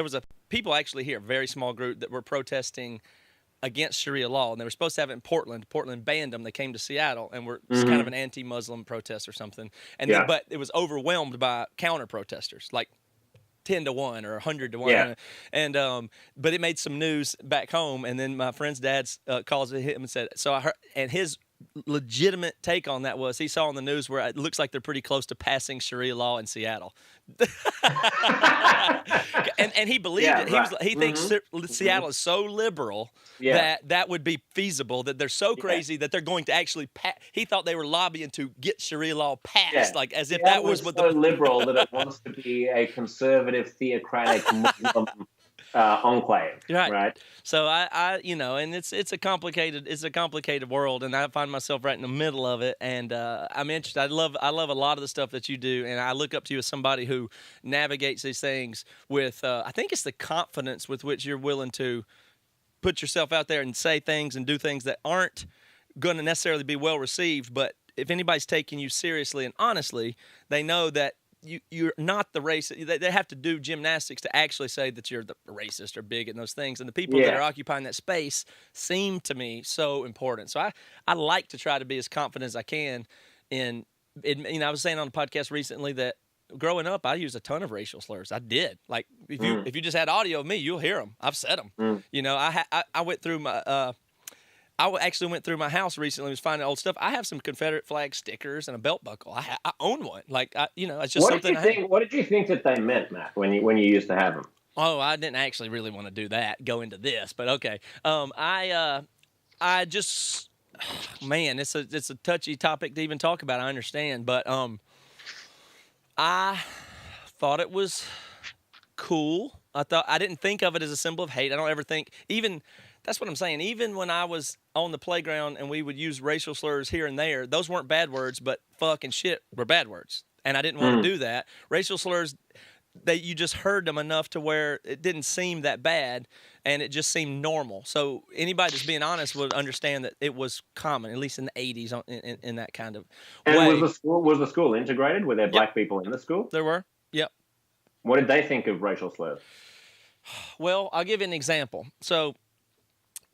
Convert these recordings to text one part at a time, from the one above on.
there was a people actually here, a very small group that were protesting against Sharia law, and they were supposed to have it in Portland. Portland banned them. They came to Seattle, and were kind of an anti-Muslim protest or something. And then, but it was overwhelmed by counter protesters, like 10-1 or 100-1. Yeah. And but it made some news back home. And then my friend's dad calls him and said, so I heard, and his legitimate take on that was he saw on the news where it looks like they're pretty close to passing Sharia law in Seattle. and he believed it. Right. He thinks Seattle is so liberal that would be feasible, that they're so crazy that they're going to actually he thought they were lobbying to get Sharia law passed, like as if that was what so liberal that it wants to be a conservative, theocratic Muslim enclave, right? So I and it's a complicated world, and I find myself right in the middle of it, and I'm interested. I love a lot of the stuff that you do, and I look up to you as somebody who navigates these things with I think it's the confidence with which you're willing to put yourself out there and say things and do things that aren't going to necessarily be well received, but if anybody's taking you seriously and honestly, they know that you're not the racist. They have to do gymnastics to actually say that you're the racist or bigot and those things. And the people that are occupying that space seem to me so important. So I like to try to be as confident as I can. I was saying on a podcast recently that growing up, I used a ton of racial slurs. I did. Like if you just had audio of me, you'll hear them. I've said them. I went through my. I actually went through my house recently, was finding old stuff. I have some Confederate flag stickers and a belt buckle. I own one. It's just something. What did you think that they meant, Matt, when you used to have them? Oh, I didn't actually really want to do that. Go into this, but okay. I just, man, it's a touchy topic to even talk about. I understand, but I thought it was cool. I didn't think of it as a symbol of hate. I don't ever think even. That's what I'm saying. Even when I was on the playground and we would use racial slurs here and there, those weren't bad words, but fuck and shit were bad words. And I didn't want to do that. Racial slurs, you just heard them enough to where it didn't seem that bad, and it just seemed normal. So anybody that's being honest would understand that it was common, at least in the 80s, in that kind of way. And was the school integrated? Were there black people in the school? There were, yep. What did they think of racial slurs? Well, I'll give you an example. So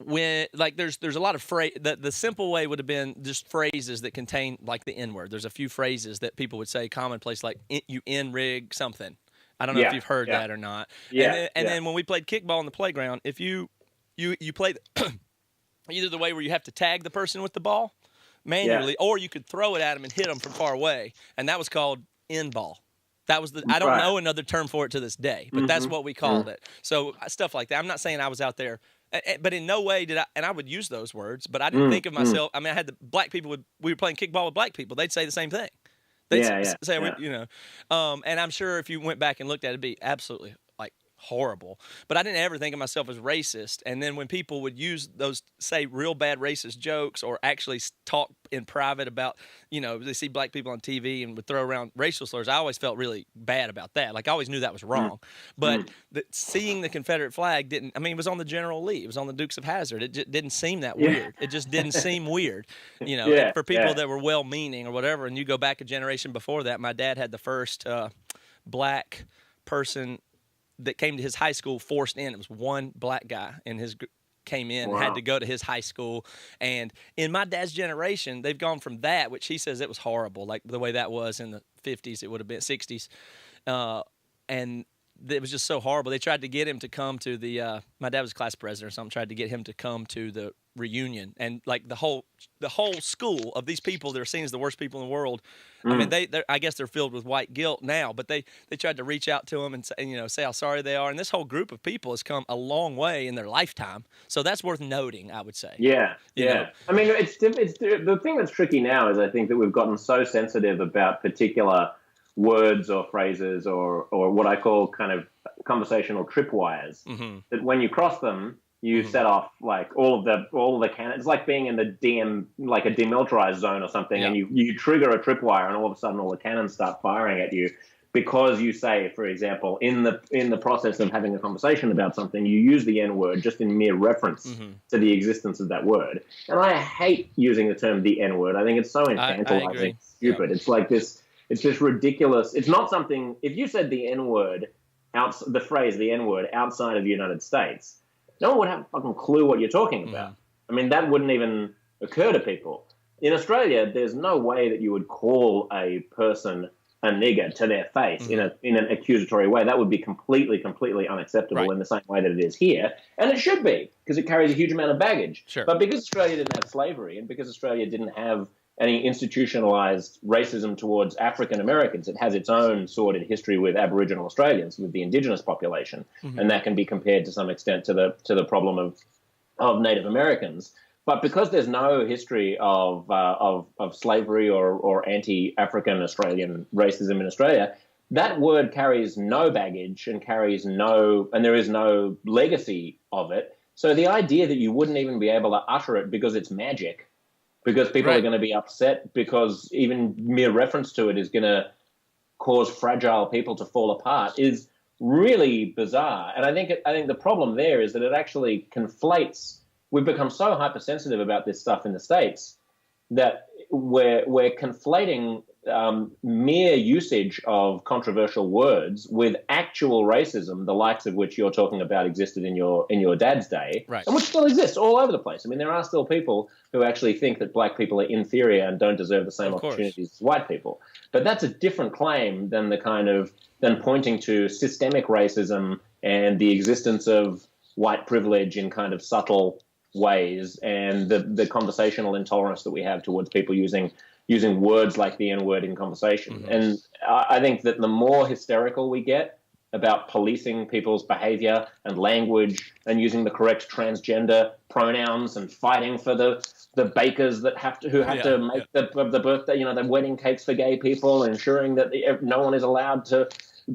when there's a lot of phrase the simple way would have been just phrases that contain like the N-word. There's a few phrases that people would say commonplace, like you N-rig something. I don't know if you've heard that or not. And then when we played kickball in the playground, if you played either the way where you have to tag the person with the ball manually, or you could throw it at them and hit them from far away, and that was called N-ball. That was I don't know another term for it to this day, but that's what we called it. So stuff like that. I'm not saying I was out there. But in no way did I, and I would use those words, but I didn't think of myself. I mean, I had the black people, we were playing kickball with black people. They'd say the same thing. They'd say, and I'm sure if you went back and looked at it, it'd be absolutely like horrible. But I didn't ever think of myself as racist. And then when people would use those, say real bad racist jokes or actually talk in private about, they see black people on TV and would throw around racial slurs, I always felt really bad about that. Like I always knew that was wrong. But seeing the Confederate flag it was on the General Lee. It was on the Dukes of Hazzard. It just didn't seem that weird. It just didn't seem weird, for people that were well-meaning or whatever. And you go back a generation before that, my dad had the first black person that came to his high school forced in. It was one black guy in his came in and had to go to his high school. And in my dad's generation, they've gone from that, which he says it was horrible, like the way that was in the 50s, it would have been 60s. And it was just so horrible. They tried to get him to come to the my dad was class president or something, tried to get him to come to the reunion. And like the whole school of these people that are seen as the worst people in the world, I mean, I guess they're filled with white guilt now, but they tried to reach out to him and say how sorry they are. And this whole group of people has come a long way in their lifetime. So that's worth noting, I would say. Yeah. I mean, it's the thing that's tricky now is I think that we've gotten so sensitive about particular words or phrases or what I call kind of conversational tripwires that when you cross them, you set off like all of the cannons. It's like being in the like a demilitarized zone or something, and you trigger a tripwire, and all of a sudden all the cannons start firing at you because you say, for example, in the process of having a conversation about something, you use the N-word just in mere reference to the existence of that word. And I hate using the term the N-word. I think it's so infantilizing, and stupid. It's like this. It's just ridiculous. It's not something. If you said the N-word the phrase, the N-word, outside of the United States, no one would have a fucking clue what you're talking about. I mean, that wouldn't even occur to people. In Australia, there's no way that you would call a person a nigger to their face in an accusatory way. That would be completely unacceptable in the same way that it is here. And it should be, because it carries a huge amount of baggage. Sure. But because Australia didn't have slavery, and because Australia didn't have any institutionalized racism towards African Americans, it has its own sordid history with Aboriginal Australians, with the indigenous population. And that can be compared to some extent to the problem of Native Americans. But because there's no history of slavery or anti-African Australian racism in Australia, that word carries no baggage and there is no legacy of it. So the idea that you wouldn't even be able to utter it because it's magic, because people are going to be upset, because even mere reference to it is going to cause fragile people to fall apart, is really bizarre. And I think the problem there is that it actually conflates. We've become so hypersensitive about this stuff in the States that we're conflating mere usage of controversial words with actual racism, the likes of which you're talking about existed in your dad's day, and which still exists all over the place. I mean, there are still people who actually think that black people are inferior and don't deserve the same opportunities as white people. But that's a different claim than than pointing to systemic racism and the existence of white privilege in kind of subtle ways, and the conversational intolerance that we have towards people using words like the N-word in conversation. And I think that the more hysterical we get about policing people's behavior and language and using the correct transgender pronouns and fighting for the bakers that have to make the birthday, the wedding cakes for gay people, and ensuring that no one is allowed to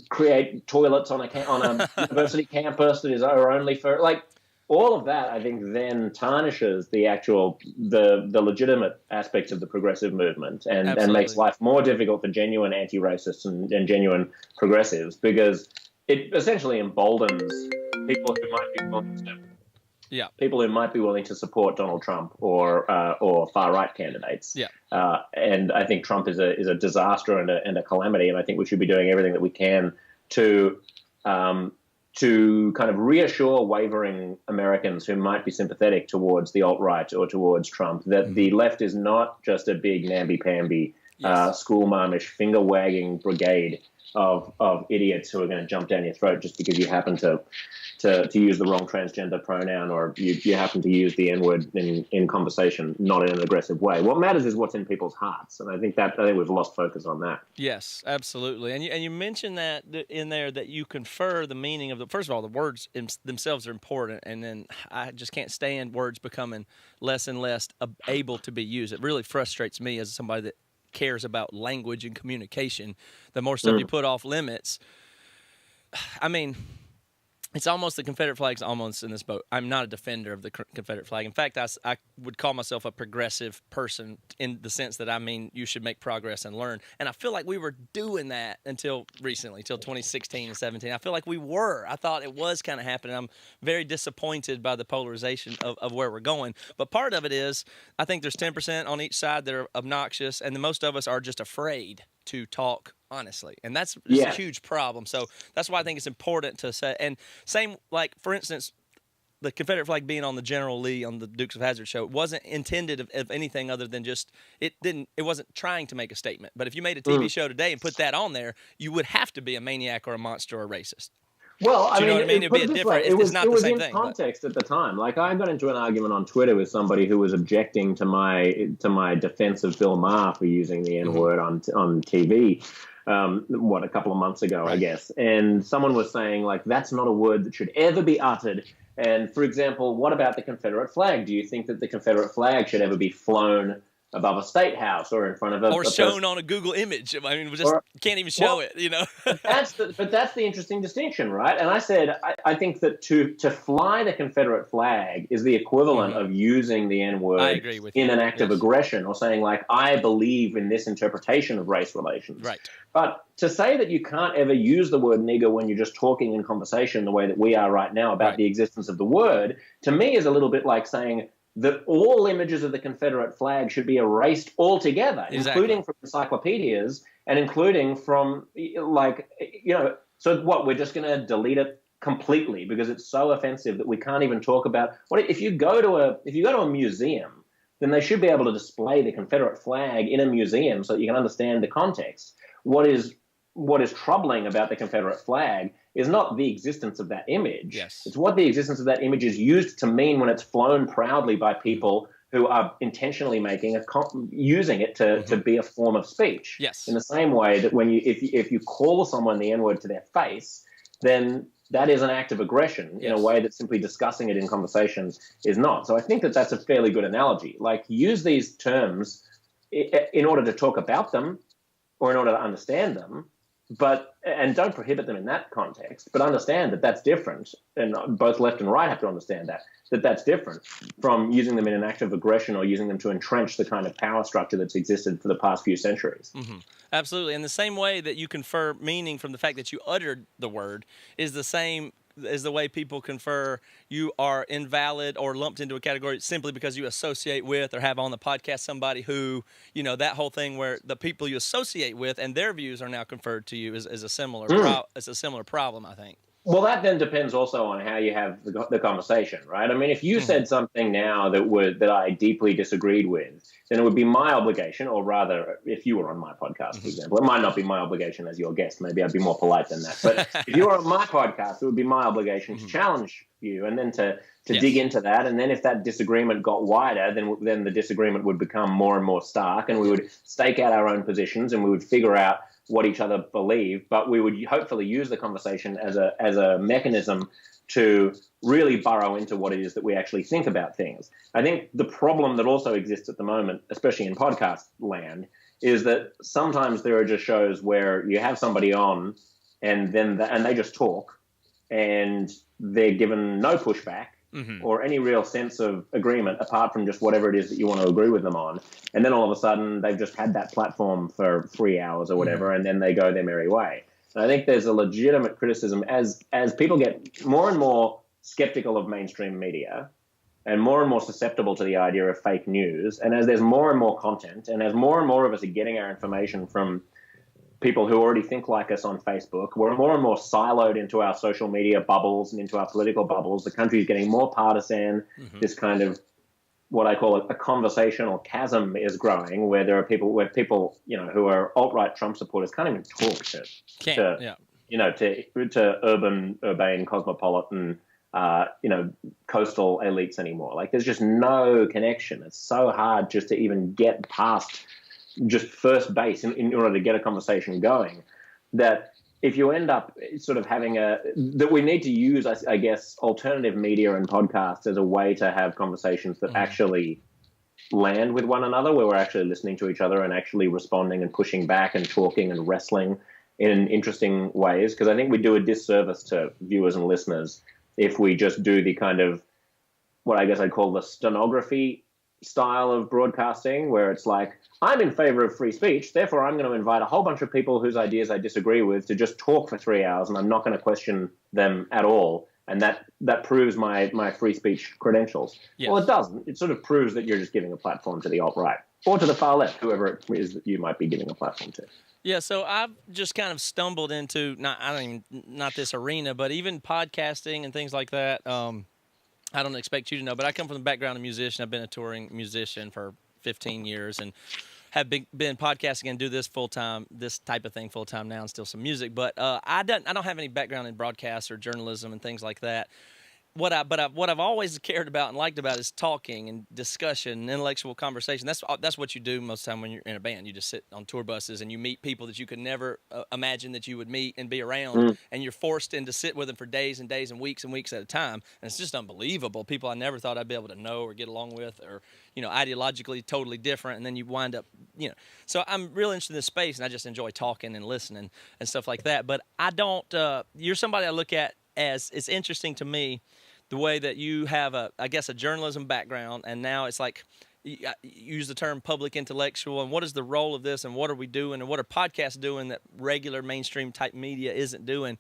create toilets on a university campus that is only for all of that, I think, then tarnishes the legitimate aspects of the progressive movement and makes life more difficult for genuine anti-racists and genuine progressives, because it essentially emboldens people who might be willing to support Donald Trump or far-right candidates. And I think Trump is a disaster and a calamity, and I think we should be doing everything that we can to kind of reassure wavering Americans who might be sympathetic towards the alt-right or towards Trump that the left is not just a big namby-pamby, schoolmarmish, finger-wagging brigade of idiots who are going to jump down your throat just because you happen to use the wrong transgender pronoun, or you happen to use the N-word in conversation, not in an aggressive way. What matters is what's in people's hearts, and I think we've lost focus on that. Yes, absolutely. And you mentioned that in there, that you confer the meaning of first of all, the words themselves are important, and then I just can't stand words becoming less and less able to be used. It really frustrates me as somebody that cares about language and communication. The more stuff you put off limits, I mean, it's almost the Confederate flag's almost in this boat. I'm not a defender of the Confederate flag. In fact, I would call myself a progressive person in the sense that, I mean, you should make progress and learn. And I feel like we were doing that until recently, till 2016 and 17. I feel like we were. I thought it was kind of happening. I'm very disappointed by the polarization of where we're going. But part of it is, I think there's 10% on each side that are obnoxious, and most of us are just afraid to talk honestly, and that's a huge problem. So that's why I think it's important to say. And same, like, for instance, the Confederate flag being on the General Lee on the Dukes of Hazzard show, it wasn't intended of anything other than just it wasn't trying to make a statement. But if you made a TV show today and put that on there, you would have to be a maniac or a monster or a racist. Well, I mean, It'd be a different. It's not the same thing. It was in context at the time. Like, I got into an argument on Twitter with somebody who was objecting to my defense of Bill Maher for using the N-word on TV. A couple of months ago, I guess. And someone was saying, like, that's not a word that should ever be uttered. And, for example, what about the Confederate flag? Do you think that the Confederate flag should ever be flown above a state house or in front of or shown on a Google image? I mean, can't even show it, But that's the interesting distinction, right? And I said, I think that to fly the Confederate flag is the equivalent of using the N-word in an act of aggression, or saying, like, I believe in this interpretation of race relations. Right. But to say that you can't ever use the word nigger when you're just talking in conversation the way that we are right now about the existence of the word, to me is a little bit like saying that all images of the Confederate flag should be erased altogether, including from encyclopedias and including from, So what? We're just going to delete it completely because it's so offensive that we can't even talk about. What if you go to a museum? Then they should be able to display the Confederate flag in a museum so that you can understand the context. What is troubling about the Confederate flag is not the existence of that image. Yes. It's what the existence of that image is used to mean when it's flown proudly by people who are intentionally using it to be a form of speech. Yes. In the same way that if you call someone the N-word to their face, then that is an act of aggression in a way that simply discussing it in conversations is not. So I think that that's a fairly good analogy. Like, use these terms in order to talk about them or in order to understand them, and don't prohibit them in that context, but understand that that's different. And both left and right have to understand that that's different from using them in an act of aggression or using them to entrench the kind of power structure that's existed for the past few centuries. Mm-hmm. Absolutely. In the same way that you confer meaning from the fact that you uttered the word is the same as the way people confer you are invalid or lumped into a category simply because you associate with or have on the podcast somebody who, that whole thing where the people you associate with and their views are now conferred to you is a similar it's a similar problem, I think. Well, that then depends also on how you have the conversation, right? I mean, if you said something now that I deeply disagreed with, then it would be my obligation, or rather, if you were on my podcast, for example, it might not be my obligation as your guest. Maybe I'd be more polite than that. But if you were on my podcast, it would be my obligation to challenge you and then to dig into that. And then if that disagreement got wider, then the disagreement would become more and more stark, and we would stake out our own positions and we would figure out what each other believe, but we would hopefully use the conversation as a mechanism to really burrow into what it is that we actually think about things. I think the problem that also exists at the moment, especially in podcast land, is that sometimes there are just shows where you have somebody on and they just talk and they're given no pushback or any real sense of agreement apart from just whatever it is that you want to agree with them on. And then all of a sudden they've just had that platform for 3 hours or whatever, and then they go their merry way. And I think there's a legitimate criticism as people get more and more skeptical of mainstream media and more susceptible to the idea of fake news. And as there's more and more content and as more and more of us are getting our information from people who already think like us on Facebook, we're more and more siloed into our social media bubbles and into our political bubbles. The country is getting more partisan. This kind of what I call a conversational chasm is growing, where there are people who are alt-right Trump supporters can't even talk to urbane, cosmopolitan, coastal elites anymore. Like, there's just no connection. It's so hard just to even get past just first base in order to get a conversation going, that if you end up sort of having that we need to use, I guess, alternative media and podcasts as a way to have conversations that actually land with one another, where we're actually listening to each other and actually responding and pushing back and talking and wrestling in interesting ways. Because I think we do a disservice to viewers and listeners if we just do the kind of what I guess I'd call the stenography style of broadcasting, where it's like, I'm in favor of free speech, therefore I'm going to invite a whole bunch of people whose ideas I disagree with to just talk for 3 hours, and I'm not going to question them at all. And that proves my free speech credentials. Yes. Well, it doesn't. It sort of proves that you're just giving a platform to the alt-right or to the far left, whoever it is that you might be giving a platform to. Yeah, so I've just kind of stumbled into not this arena, but even podcasting and things like that. I don't expect you to know, but I come from the background of musician. I've been a touring musician for 15 years and have been podcasting and do this full-time, this type of thing full-time now, and still some music. But I don't have any background in broadcast or journalism and things like that. What I've always cared about and liked about is talking and discussion and intellectual conversation. That's what you do most of the time when you're in a band. You just sit on tour buses and you meet people that you could never imagine that you would meet and be around, and you're forced in to sit with them for days and days and weeks at a time. And it's just unbelievable. People I never thought I'd be able to know or get along with, or ideologically totally different, and then you wind up So I'm real interested in this space, and I just enjoy talking and listening and stuff like that. But I don't. You're somebody I look at as it's interesting to me. The way that you have a journalism background, and now it's like you use the term public intellectual, and what is the role of this, and what are we doing, and what are podcasts doing that regular mainstream type media isn't doing?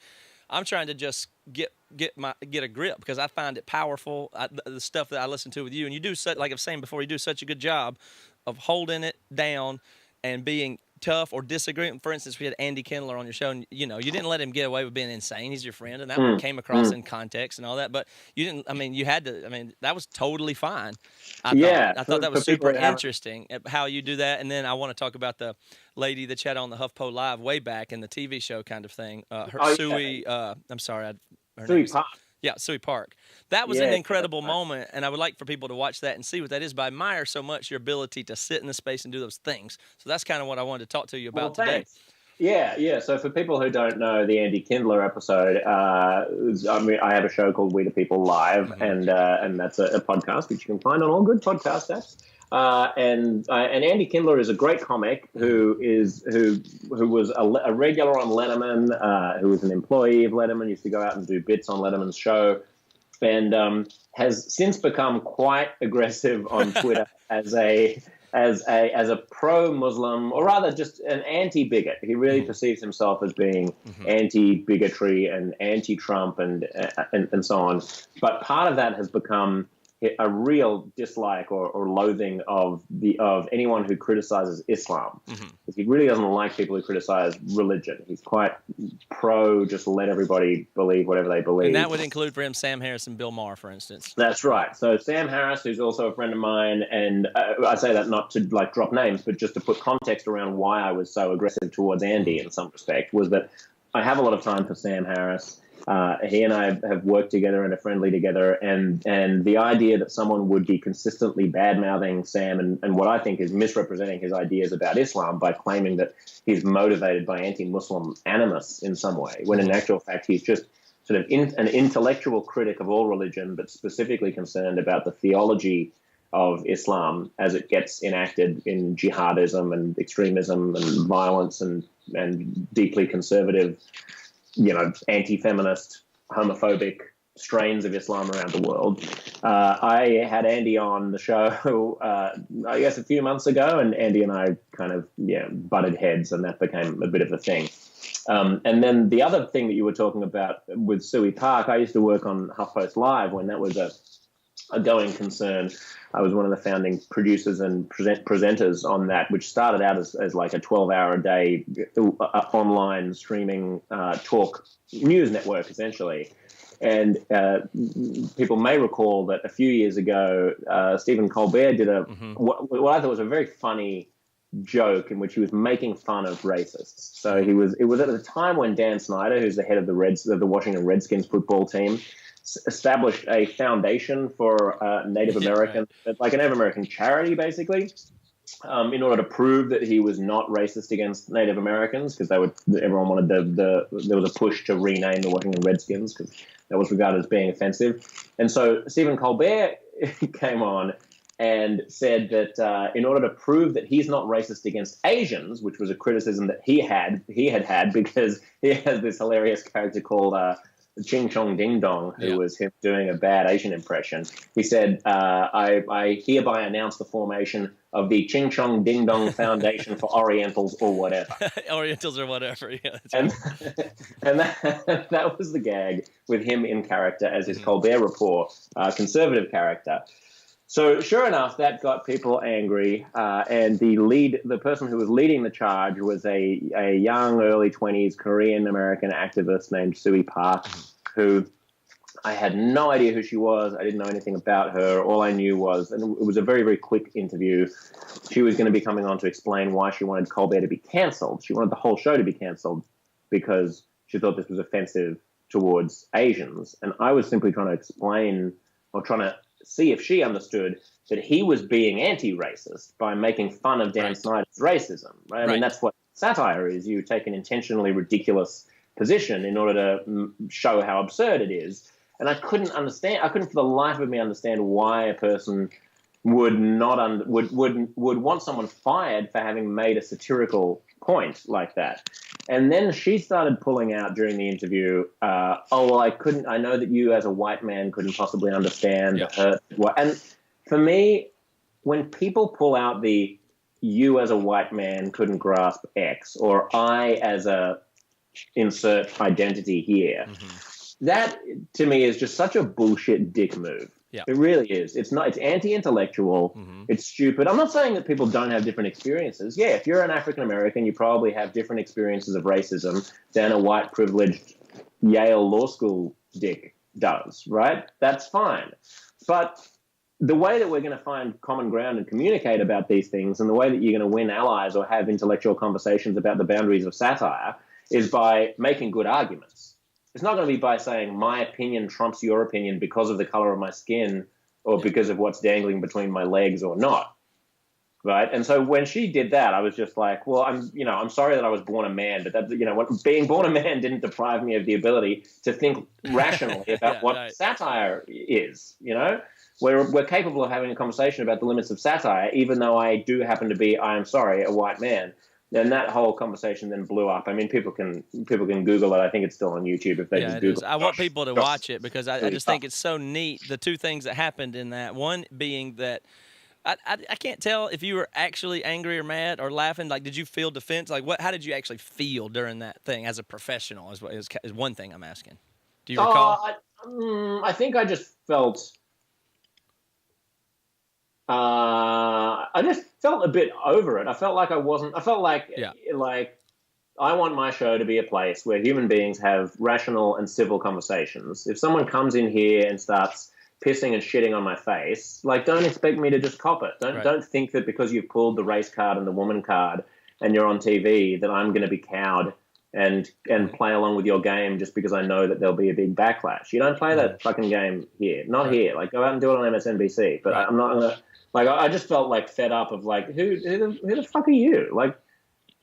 I'm trying to just get a grip, because I find it powerful. The stuff that I listen to with you, and you do such, like I was saying before, you do such a good job of holding it down and being tough or disagreement. For instance, we had Andy Kindler on your show, and you didn't let him get away with being insane. He's your friend, and that one came across in context and all that. But you didn't. I mean, you had to. I mean, that was totally fine. I thought that was super interesting how you do that. And then I want to talk about the lady that you had on the HuffPo Live way back in the TV show kind of thing. Suey. I'm sorry, Suey Park. Yeah, Suey Park. That was an incredible moment, and I would like for people to watch that and see what that is. But I admire so much your ability to sit in the space and do those things. So that's kind of what I wanted to talk to you about today. Yeah. So for people who don't know the Andy Kindler episode, I have a show called We the People Live, and that's a podcast which you can find on all good podcast apps. And Andy Kindler is a great comic who was a regular on Letterman, who was an employee of Letterman, used to go out and do bits on Letterman's show, and has since become quite aggressive on Twitter as a pro-Muslim, or rather just an anti-bigot. He really perceives himself as being anti-bigotry and anti-Trump and so on. But part of that has become a real dislike or loathing of anyone who criticizes Islam. Because he really doesn't like people who criticize religion. He's quite pro, just let everybody believe whatever they believe. And that would include for him Sam Harris and Bill Maher, for instance. That's right. So Sam Harris, who's also a friend of mine, and I say that not to drop names, but just to put context around why I was so aggressive towards Andy in some respect, was that I have a lot of time for Sam Harris. He and I have worked together and are friendly together, and the idea that someone would be consistently bad-mouthing Sam and what I think is misrepresenting his ideas about Islam by claiming that he's motivated by anti-Muslim animus in some way, when in actual fact he's just sort of an intellectual critic of all religion, but specifically concerned about the theology of Islam as it gets enacted in jihadism and extremism and violence and deeply conservative, anti-feminist, homophobic strains of Islam around the world. I had Andy on the show, I guess a few months ago, and Andy and I kind of, butted heads, and that became a bit of a thing. And then the other thing that you were talking about with Suey Park, I used to work on HuffPost Live when that was a going concern. I was one of the founding producers and presenters on that, which started out as like a 12-hour-a-day online streaming talk news network, essentially. And people may recall that a few years ago, Stephen Colbert did what I thought was a very funny joke in which he was making fun of racists. So it was at the time when Dan Snyder, who's the head of the Washington Redskins football team, established a foundation for Native American, like a Native American charity, basically, in order to prove that he was not racist against Native Americans, because everyone wanted there was a push to rename the Washington Redskins because that was regarded as being offensive. And so Stephen Colbert came on and said that in order to prove that he's not racist against Asians, which was a criticism that he had because he has this hilarious character called Ching Chong Ding Dong, who was him doing a bad Asian impression. He said, I hereby announce the formation of the Ching Chong Ding Dong Foundation for Orientals or whatever. Orientals or whatever, yeah. And that was the gag with him in character as his Colbert Report conservative character. So sure enough, that got people angry, and the person who was leading the charge was a young, early 20s Korean-American activist named Suey Park, who I had no idea who she was. I didn't know anything about her. All I knew was, and it was a very, very quick interview, she was going to be coming on to explain why she wanted Colbert to be cancelled. She wanted the whole show to be cancelled because she thought this was offensive towards Asians. And I was simply trying to explain, or trying to see if she understood that he was being anti-racist by making fun of Dan Snyder's racism. Right? I mean, that's what satire is. You take an intentionally ridiculous position in order to show how absurd it is. And I couldn't for the life of me understand why a person would want someone fired for having made a satirical point like that. And then she started pulling out during the interview, I know that you as a white man couldn't possibly understand the hurt. And for me, when people pull out the you as a white man couldn't grasp X, or I as a insert identity here, that to me is just such a bullshit dick move. Yeah. It really is. It's not. It's anti-intellectual. It's stupid. I'm not saying that people don't have different experiences. Yeah, if you're an African American, you probably have different experiences of racism than a white privileged Yale law school dick does, right? That's fine. But the way that we're going to find common ground and communicate about these things, and the way that you're going to win allies or have intellectual conversations about the boundaries of satire, is by making good arguments. It's not going to be by saying my opinion trumps your opinion because of the color of my skin or because of what's dangling between my legs or not. Right. And so when she did that, I was just like, well, I'm sorry that I was born a man, but that, being born a man didn't deprive me of the ability to think rationally about what satire is, We're capable of having a conversation about the limits of satire, even though I do happen to be, I am sorry, a white man. And that whole conversation then blew up. I mean, people can Google it. I think it's still on YouTube if they just Google it. I want people to watch it because I just think it's so neat. The two things that happened in that, one being that I can't tell if you were actually angry or mad or laughing. Like, did you feel defense? Like, how did you actually feel during that thing as a professional is one thing I'm asking. Do you recall? I think I just felt... I just felt a bit over it. I felt like I want my show to be a place where human beings have rational and civil conversations. If someone comes in here and starts pissing and shitting on my face, don't expect me to just cop it. Don't think that because you've pulled the race card and the woman card and you're on TV that I'm going to be cowed and play along with your game just because I know that there'll be a big backlash. You don't play that fucking game here. Not here. Go out and do it on MSNBC. But I'm not going to... I just felt fed up of who the fuck are you? What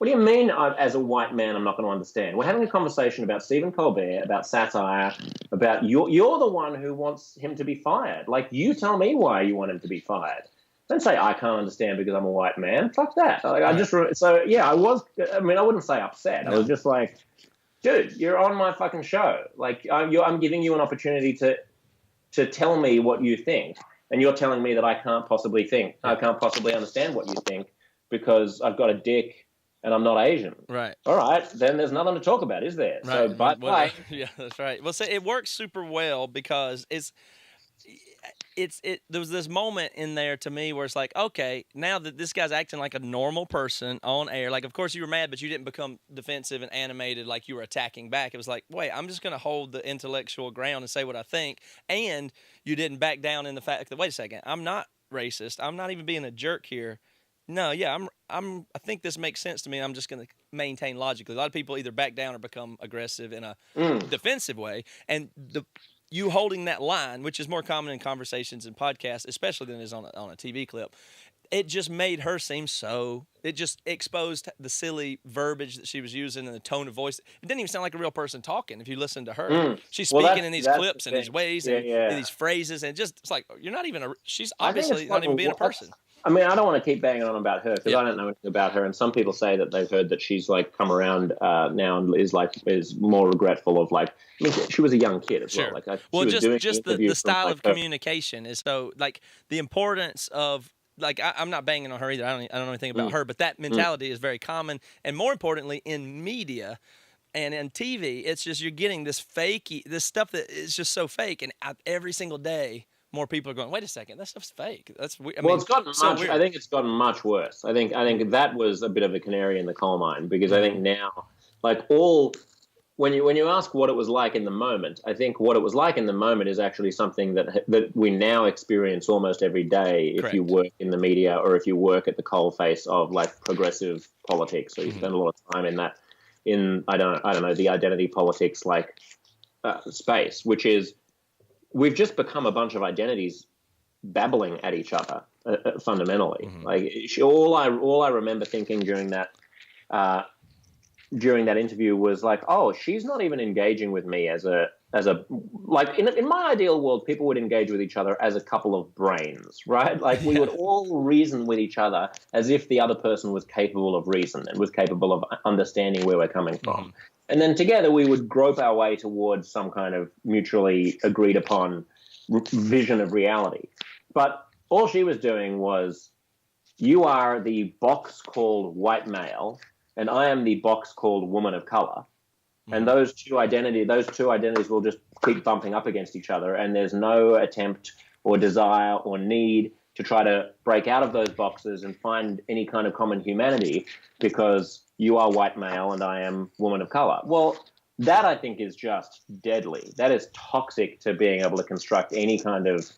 do you mean as a white man I'm not going to understand? We're having a conversation about Stephen Colbert, about satire, about you're the one who wants him to be fired. You tell me why you want him to be fired. Don't say I can't understand because I'm a white man. Fuck that. I wouldn't say upset. No. I was just dude, you're on my fucking show. I'm giving you an opportunity to tell me what you think. And you're telling me that I can't possibly think. I can't possibly understand what you think because I've got a dick and I'm not Asian. Right. All right. Then there's nothing to talk about, is there? Right. So bye. Yeah, that's right. Well, it works super well because there was this moment in there to me where it's okay, now that this guy's acting like a normal person on air, of course you were mad, but you didn't become defensive and animated like you were attacking back. It was wait, I'm just going to hold the intellectual ground and say what I think. And you didn't back down in the fact that, wait a second, I'm not racist. I'm not even being a jerk here. No, yeah, I think this makes sense to me. I'm just going to maintain logically. A lot of people either back down or become aggressive in a defensive way. And you holding that line, which is more common in conversations and podcasts, especially than it is on a TV clip, it just made her seem it just exposed the silly verbiage that she was using and the tone of voice. It didn't even sound like a real person talking if you listen to her. She's speaking in these clips and these ways and these phrases, and it's you're not even she's obviously not even being a person. I mean, I don't want to keep banging on about her because I don't know anything about her. And some people say that they've heard that she's come around now and is more regretful of she was a young kid as well. Well, just the style of communication is so the importance of I'm not banging on her either. I don't know anything about her, but that mentality is very common. And more importantly, in media and in TV, it's just you're getting this this stuff that is just so fake. And every single day, more people are going, wait a second, that stuff's fake. That's weird. It's gotten weird. I think it's gotten much worse. I think that was a bit of a canary in the coal mine because I think now, when you ask what it was like in the moment, I think what it was like in the moment is actually something that we now experience almost every day if you work in the media or if you work at the coalface of progressive politics. So you spend a lot of time in that, I don't know, the identity politics space, which is we've just become a bunch of identities babbling at each other fundamentally. All I remember thinking during that interview was oh, she's not even engaging with me as a in my ideal world, people would engage with each other as a couple of brains, right? We would all reason with each other as if the other person was capable of reason and was capable of understanding where we're coming from. And then together we would grope our way towards some kind of mutually agreed upon vision of reality. But all she was doing was, you are the box called white male and I am the box called woman of color. And those two identities will just keep bumping up against each other, and there's no attempt or desire or need to try to break out of those boxes and find any kind of common humanity because you are white male and I am woman of color. Well, that I think is just deadly. That is toxic to being able to construct any kind of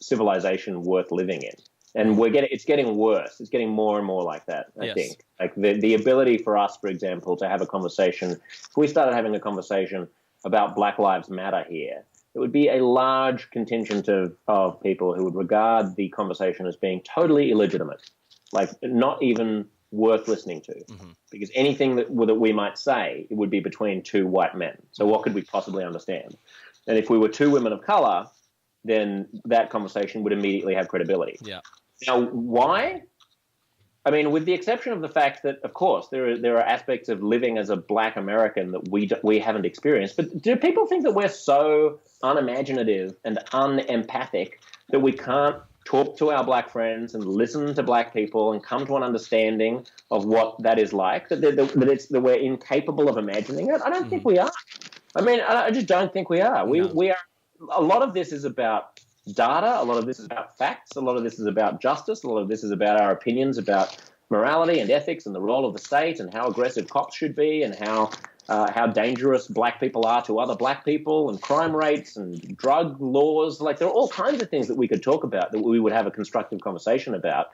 civilization worth living in. And it's getting worse. It's getting more and more like that, I think. Like the ability for us, for example, to have a conversation, if we started having a conversation about Black Lives Matter here, it would be a large contingent of people who would regard the conversation as being totally illegitimate, like not even worth listening to. Because anything that we might say, it would be between two white men. So what could we possibly understand? And if we were two women of color, then that conversation would immediately have credibility. Yeah. Now, why? I mean, with the exception of the fact that, of course, there are aspects of living as a Black American that we haven't experienced. But do people think that we're so unimaginative and unempathic that we can't talk to our Black friends and listen to Black people and come to an understanding of what that is like? That we're incapable of imagining it? I don't think we are. I mean, I just don't think we are. We are. A lot of this is about data. A lot of this is about facts. A lot of this is about justice. A lot of this is about our opinions about morality and ethics and the role of the state and how aggressive cops should be and how dangerous Black people are to other Black people and crime rates and drug laws. Like, there are all kinds of things that we could talk about that we would have a constructive conversation about.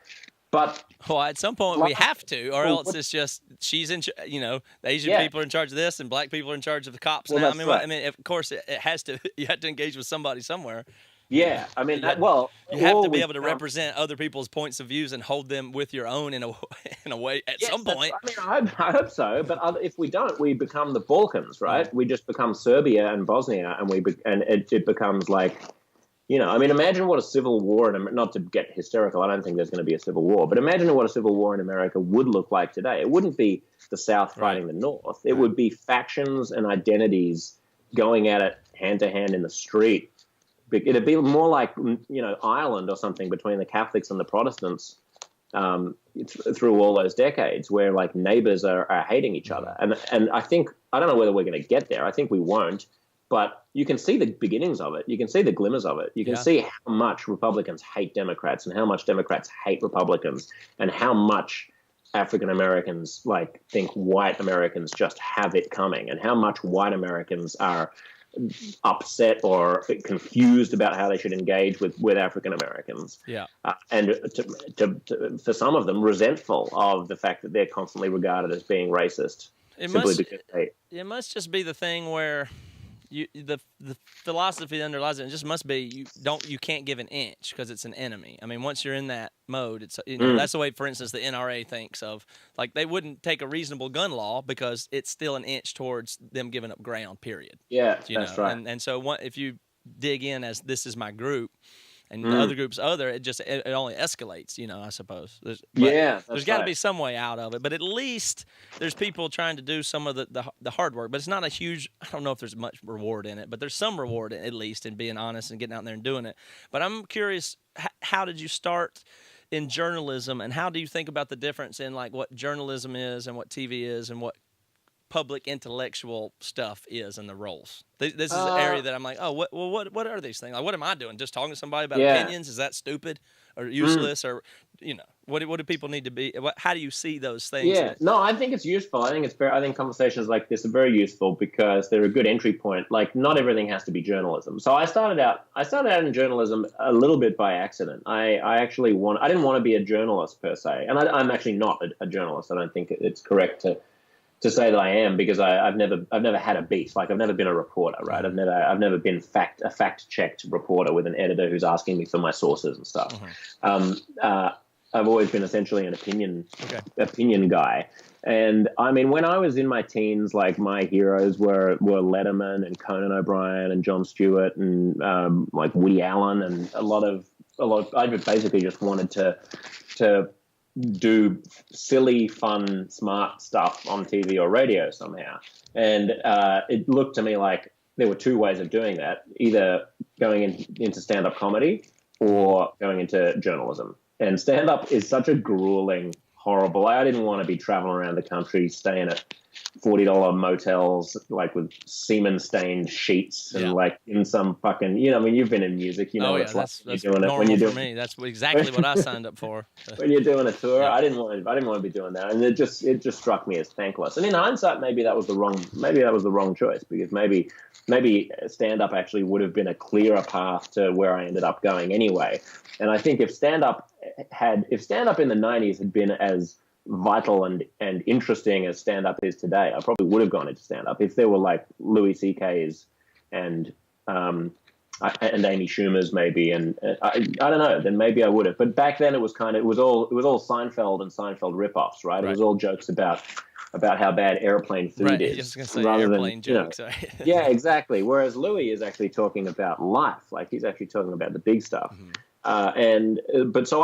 But well, at some point we have to, or else it's just the Asian people are in charge of this and Black people are in charge of the cops now. I mean, of course, it has to. You have to engage with somebody somewhere. Yeah, I mean, you have to be able to represent other people's points of views and hold them with your own in a way at some point. I mean, I hope so. But if we don't, we become the Balkans, right? We just become Serbia and Bosnia, and it becomes like. I mean, imagine what a civil war, not to get hysterical, I don't think there's going to be a civil war, but imagine what a civil war in America would look like today. It wouldn't be the South fighting the North. It would be factions and identities going at it hand to hand in the street. It'd be more like, Ireland or something between the Catholics and the Protestants through all those decades where, like, neighbors are hating each other. And I don't know whether we're going to get there. I think we won't. But you can see the beginnings of it. You can see the glimmers of it. You can see how much Republicans hate Democrats and how much Democrats hate Republicans and how much African Americans think white Americans just have it coming and how much white Americans are upset or confused about how they should engage with African Americans. Yeah. And for some of them, resentful of the fact that they're constantly regarded as being racist. It must just be the thing where the philosophy that underlies it just must be you can't give an inch because it's an enemy. I mean, once you're in that mode, it's that's the way, for instance, the NRA thinks of. Like, they wouldn't take a reasonable gun law because it's still an inch towards them giving up ground. Period. Yeah, that's right. And so if you dig in as this is my group. And the other group's it only escalates, I suppose. There's got to be some way out of it. But at least there's people trying to do some of the hard work. But it's not a huge, I don't know if there's much reward in it, but there's some reward at least in being honest and getting out there and doing it. But I'm curious, how did you start in journalism, and how do you think about the difference in like what journalism is and what TV is and what public intellectual stuff is and the roles? This is an area that I'm like, what are these things? Like, what am I doing? Just talking to somebody about opinions? Is that stupid or useless? Or what do people need to be? How do you see those things? Yeah, no, I think it's useful. I think conversations like this are very useful because they're a good entry point. Like, not everything has to be journalism. So I started out in journalism a little bit by accident. I didn't want to be a journalist per se, and I'm actually not a journalist. I don't think it's correct to say that I am, because I've never had a beat. Like, I've never been a reporter, right? I've never been a fact-checked reporter with an editor who's asking me for my sources and stuff. I've always been essentially an opinion guy. And I mean, when I was in my teens, like, my heroes were Letterman and Conan O'Brien and Jon Stewart and like Woody Allen, and a lot of I basically just wanted to do silly, fun, smart stuff on TV or radio somehow. And it looked to me like there were two ways of doing that, either going into stand-up comedy or going into journalism. And stand-up is such a grueling, horrible. I didn't want to be traveling around the country, staying at $40 motels, like with semen-stained sheets and like in some fucking, I mean, you've been in music, you know what it's like that's when you're doing normal it. For me. That's exactly what I signed up for. When you're doing a tour, I didn't want to be doing that, and it just struck me as thankless. And in hindsight, maybe that was the wrong choice, because maybe stand-up actually would have been a clearer path to where I ended up going anyway. And I think if stand-up in the 90s had been as vital and interesting as stand-up is today, I probably would have gone into stand-up. If there were like Louis C.K.'s and Amy Schumer's maybe, and I don't know, then maybe I would have. But back then it was all Seinfeld and Seinfeld ripoffs, right? It was all jokes about how bad airplane food is. I was going to say airplane jokes. Yeah, exactly. Whereas Louis is actually talking about life. Like, he's actually talking about the big stuff. Mm-hmm. So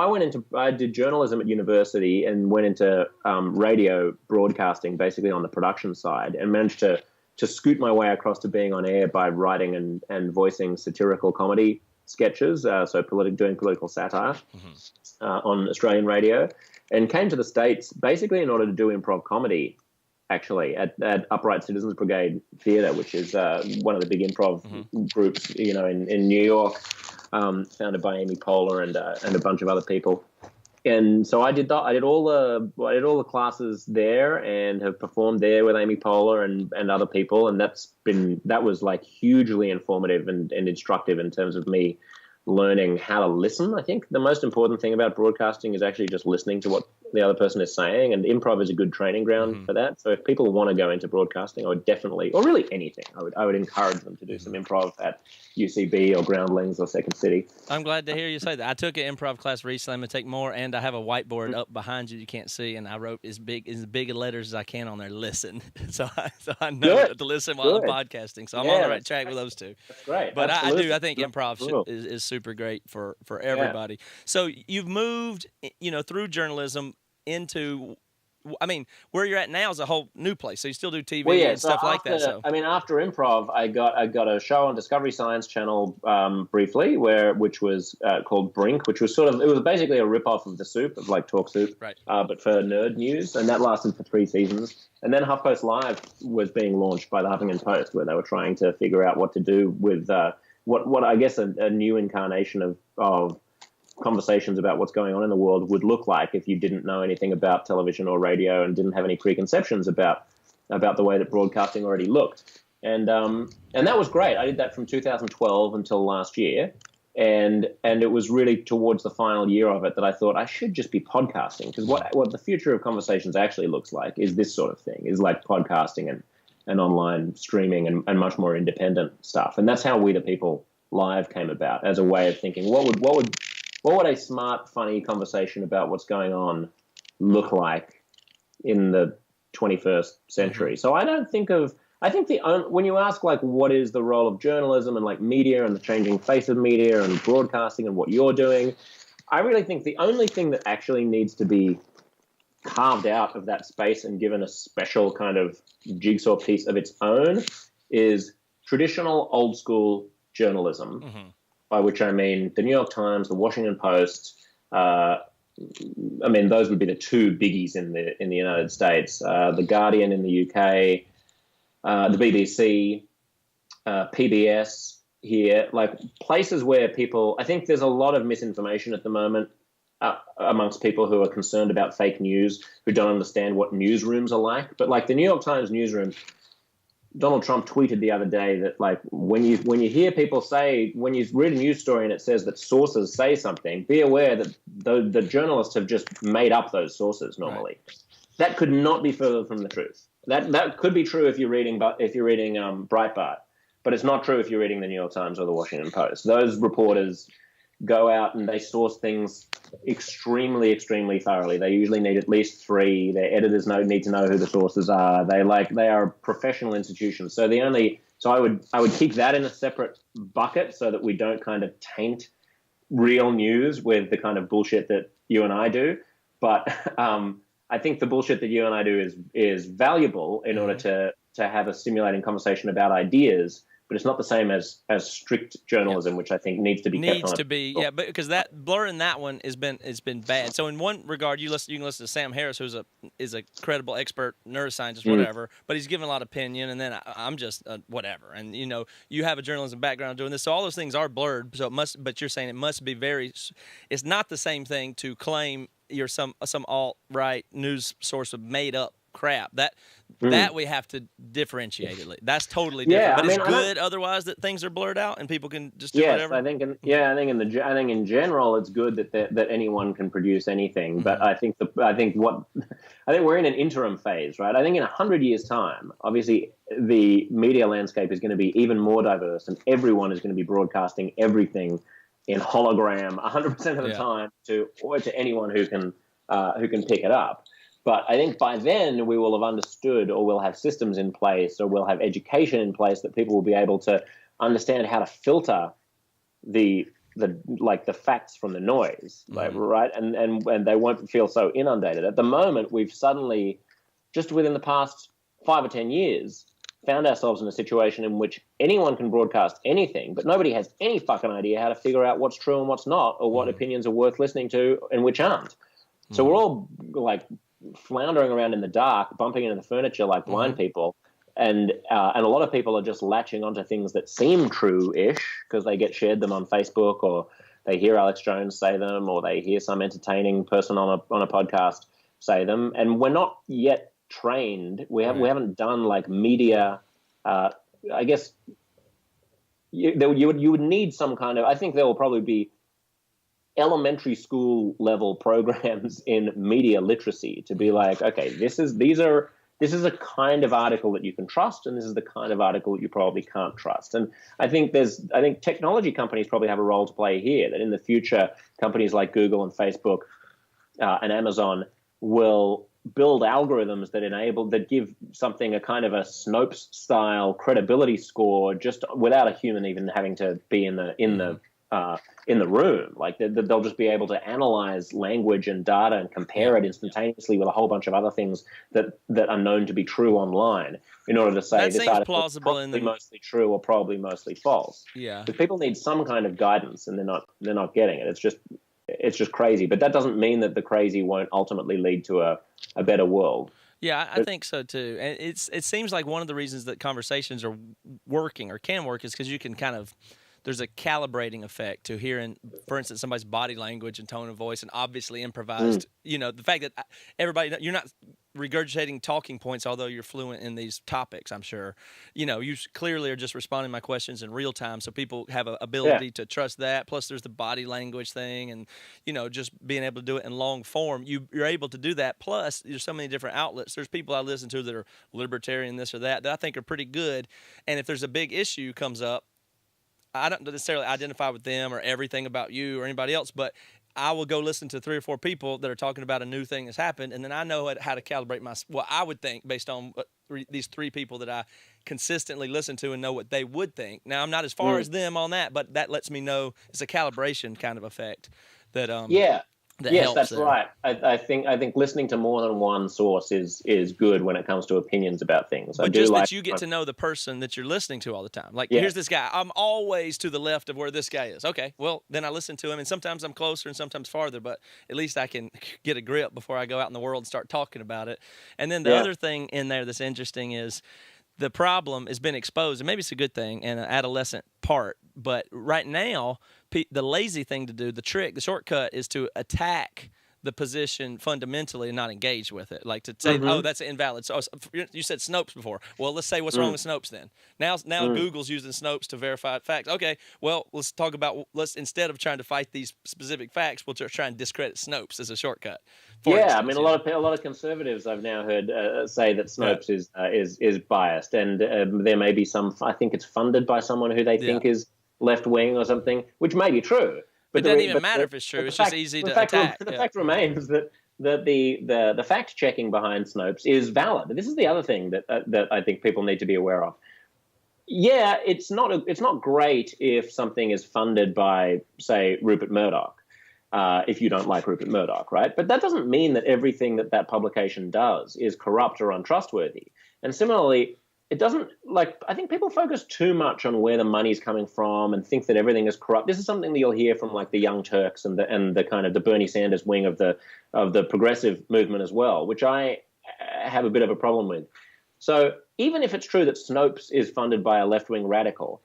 I did journalism at university and went into radio broadcasting, basically on the production side, and managed to scoot my way across to being on air by writing and voicing satirical comedy sketches, doing political satire on Australian radio, and came to the States basically in order to do improv comedy, actually, at Upright Citizens Brigade Theatre, which is one of the big improv groups, in New York. Founded by Amy Poehler and a bunch of other people, and so I did that. I did all the classes there and have performed there with Amy Poehler and other people, and that was like hugely informative and instructive in terms of me learning how to listen. I think the most important thing about broadcasting is actually just listening to what the other person is saying, and improv is a good training ground for that. So if people want to go into broadcasting, I would definitely, or really anything, I would encourage them to do some improv at UCB or Groundlings or Second City. I'm glad to hear you say that. I took an improv class recently. I'm going to take more, and I have a whiteboard up behind you can't see, and I wrote as big letters as I can on there, listen. so I know to listen while I'm podcasting. So I'm on the right track with those two. That's great. But I think improv is super great for everybody. Yeah. So you've moved, through journalism into, I mean, where you're at now is a whole new place. So you still do TV and stuff like that. So after improv, I got a show on Discovery Science Channel briefly, which was called Brink, which was it was basically a rip-off of The Soup, of like Talk Soup, right? But for nerd news, and that lasted for 3 seasons. And then HuffPost Live was being launched by the Huffington Post, where they were trying to figure out what to do with what I guess a new incarnation of conversations about what's going on in the world would look like if you didn't know anything about television or radio and didn't have any preconceptions about the way that broadcasting already looked. And that was great. I did that from 2012 until last year. And it was really towards the final year of it that I thought I should just be podcasting, because what the future of conversations actually looks like is this sort of thing, is like podcasting and online streaming and much more independent stuff. And that's how We the People Live came about, as a way of thinking, what would a smart, funny conversation about what's going on look like in the 21st century? So when you ask like what is the role of journalism and like media and the changing face of media and broadcasting and what you're doing, I really think the only thing that actually needs to be carved out of that space and given a special kind of jigsaw piece of its own is traditional old school journalism, by which I mean the New York Times, the Washington Post. Those would be the 2 biggies in the United States. The Guardian in the UK, the BBC, PBS here, like places where people, I think there's a lot of misinformation at the moment amongst people who are concerned about fake news, who don't understand what newsrooms are like. But like the New York Times newsroom, Donald Trump tweeted the other day that like when you hear people say, when you read a news story and it says that sources say something, be aware that the journalists have just made up those sources normally. Right. That could not be further from the truth. That could be true if you're reading Breitbart, but it's not true if you're reading the New York Times or the Washington Post. Those reporters go out and they source things extremely, extremely thoroughly. They usually need at least 3. Their editors need to know who the sources are. They are professional institutions. So I would keep that in a separate bucket so that we don't kind of taint real news with the kind of bullshit that you and I do. But I think the bullshit that you and I do is valuable in order to have a stimulating conversation about ideas. but it's not the same as strict journalism, which I think needs to be kept on. Yeah, but because that blurring that one has been bad. So in one regard, you can listen to Sam Harris, who's is a credible expert neuroscientist, whatever, but he's giving a lot of opinion, and then I'm just whatever. And you have a journalism background doing this, so all those things are blurred. So it must, but you're saying it must be it's not the same thing to claim you're some alt-right news source of made up crap. That we have to differentiate it. That's totally different. Yeah, but it's good otherwise that things are blurred out and people can just do yes, whatever. I think in general it's good that anyone can produce anything. But I think we're in an interim phase, right? I think in 100 years' time, obviously the media landscape is going to be even more diverse, and everyone is going to be broadcasting everything in hologram 100% of the time to anyone who can pick it up. But I think by then we will have understood, or we'll have systems in place, or we'll have education in place that people will be able to understand how to filter the facts from the noise, right? And they won't feel so inundated. At the moment, we've suddenly, just within the past 5 or 10 years, found ourselves in a situation in which anyone can broadcast anything, but nobody has any fucking idea how to figure out what's true and what's not, or what opinions are worth listening to and which aren't. So we're all like floundering around in the dark, bumping into the furniture like blind people, and a lot of people are just latching onto things that seem true-ish because they get shared them on Facebook, or they hear Alex Jones say them, or they hear some entertaining person on a podcast say them, and we're not yet trained. We haven't done like media. I guess you would need some kind of. I think there will probably be elementary school level programs in media literacy to be like, okay, this is a kind of article that you can trust, and this is the kind of article that you probably can't trust. And I think technology companies probably have a role to play here, that in the future companies like Google and Facebook and Amazon will build algorithms that give something a kind of a Snopes style credibility score, just without a human even having to be in the room. Like they'll just be able to analyze language and data and compare it instantaneously with a whole bunch of other things that are known to be true online, in order to say this article is probably mostly true or probably mostly false. Yeah, because people need some kind of guidance, and they're not getting it. It's just crazy. But that doesn't mean that the crazy won't ultimately lead to a better world. Yeah, I think so too. And it seems like one of the reasons that conversations are working or can work is because you can kind of. There's a calibrating effect to hearing, for instance, somebody's body language and tone of voice, and obviously improvised. The fact that you're not regurgitating talking points, although you're fluent in these topics, I'm sure. You clearly are just responding to my questions in real time, so people have an ability to trust that. Plus, there's the body language thing, and just being able to do it in long form. You're able to do that. Plus, there's so many different outlets. There's people I listen to that are libertarian, this or that I think are pretty good. And if there's a big issue comes up, I don't necessarily identify with them or everything about you or anybody else, but I will go listen to 3 or 4 people that are talking about a new thing that's happened, and then I know how to calibrate what I would think based on these 3 people that I consistently listen to and know what they would think. Now, I'm not as far as them on that, but that lets me know it's a calibration kind of effect that yes, that's right. I think listening to more than one source is good when it comes to opinions about things. But just that you get to know the person that you're listening to all the time. Like, here's this guy. I'm always to the left of where this guy is. Okay, well, then I listen to him, and sometimes I'm closer and sometimes farther, but at least I can get a grip before I go out in the world and start talking about it. And then the other thing in there that's interesting is the problem has been exposed, and maybe it's a good thing and an adolescent part, but right now, the lazy thing to do, the shortcut is to attack the position fundamentally and not engage with it. Like to say, oh, that's invalid. So you said Snopes before. Well, let's say what's wrong with Snopes then. Now Google's using Snopes to verify facts. Okay, well, let's talk about, instead of trying to fight these specific facts, we'll try and discredit Snopes as a shortcut. I mean, a lot of conservatives I've now heard say that Snopes is biased, and there may be some. I think it's funded by someone who they think is left wing or something, which may be true. But it doesn't even matter if it's true. It's just easy to attack. The fact remains that the fact checking behind Snopes is valid. This is the other thing that I think people need to be aware of. Yeah, it's not great if something is funded by, say, Rupert Murdoch. If you don't like Rupert Murdoch, right? But that doesn't mean that everything that publication does is corrupt or untrustworthy. And similarly, it doesn't, like, I think people focus too much on where the money's coming from and think that everything is corrupt. This is something that you'll hear from like the Young Turks and the kind of the Bernie Sanders wing of the progressive movement as well, which I have a bit of a problem with. So even if it's true that Snopes is funded by a left-wing radical,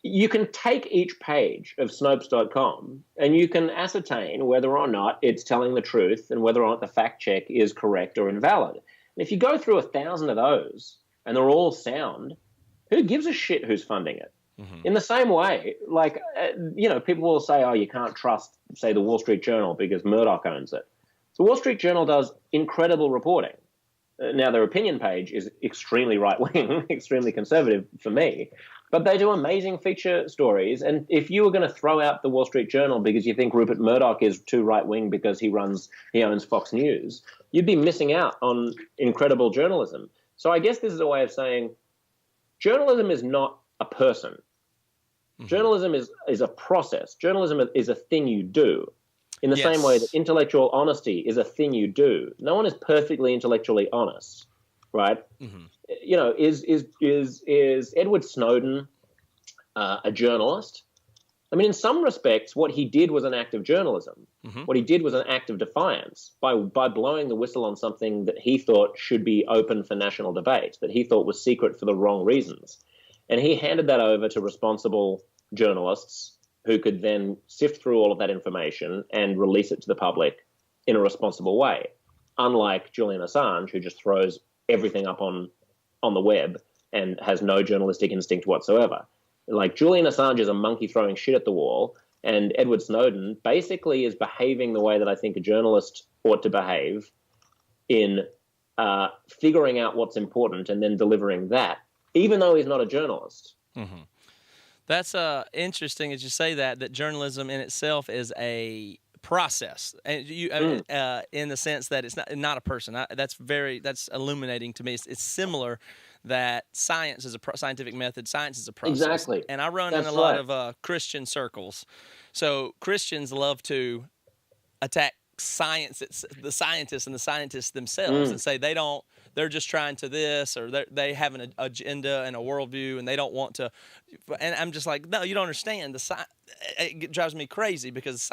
you can take each page of Snopes.com and you can ascertain whether or not it's telling the truth and whether or not the fact check is correct or invalid. And if you go through 1,000 of those and they're all sound, who gives a shit who's funding it? In the same way, like, people will say, oh, you can't trust, say, the Wall Street Journal because Murdoch owns it. The Wall Street Journal does incredible reporting. Now, their opinion page is extremely right-wing, extremely conservative for me, but they do amazing feature stories. And if you were going to throw out the Wall Street Journal because you think Rupert Murdoch is too right-wing because he owns Fox News, you'd be missing out on incredible journalism. So I guess this is a way of saying journalism is not a person. Journalism is a process. Journalism is a thing you do. In the same way that intellectual honesty is a thing you do. No one is perfectly intellectually honest, right? Is Edward Snowden a journalist? I mean, in some respects, what he did was an act of journalism. What he did was an act of defiance by blowing the whistle on something that he thought should be open for national debate, that he thought was secret for the wrong reasons. And he handed that over to responsible journalists who could then sift through all of that information and release it to the public in a responsible way, unlike Julian Assange, who just throws everything up on the web and has no journalistic instinct whatsoever. Like, Julian Assange is a monkey throwing shit at the wall, and Edward Snowden basically is behaving the way that I think a journalist ought to behave in figuring out what's important and then delivering that, even though he's not a journalist. That's interesting as you say that journalism in itself is a process, and in the sense that it's not a person. That's illuminating to me. It's similar that science is a scientific method. Science is a process. Exactly. And I run in a lot of Christian circles. So Christians love to attack science, the scientists and the scientists themselves, and say they're just trying to this, or they have an agenda and a worldview, and they don't want to. And I'm just like, no, you don't understand. It drives me crazy because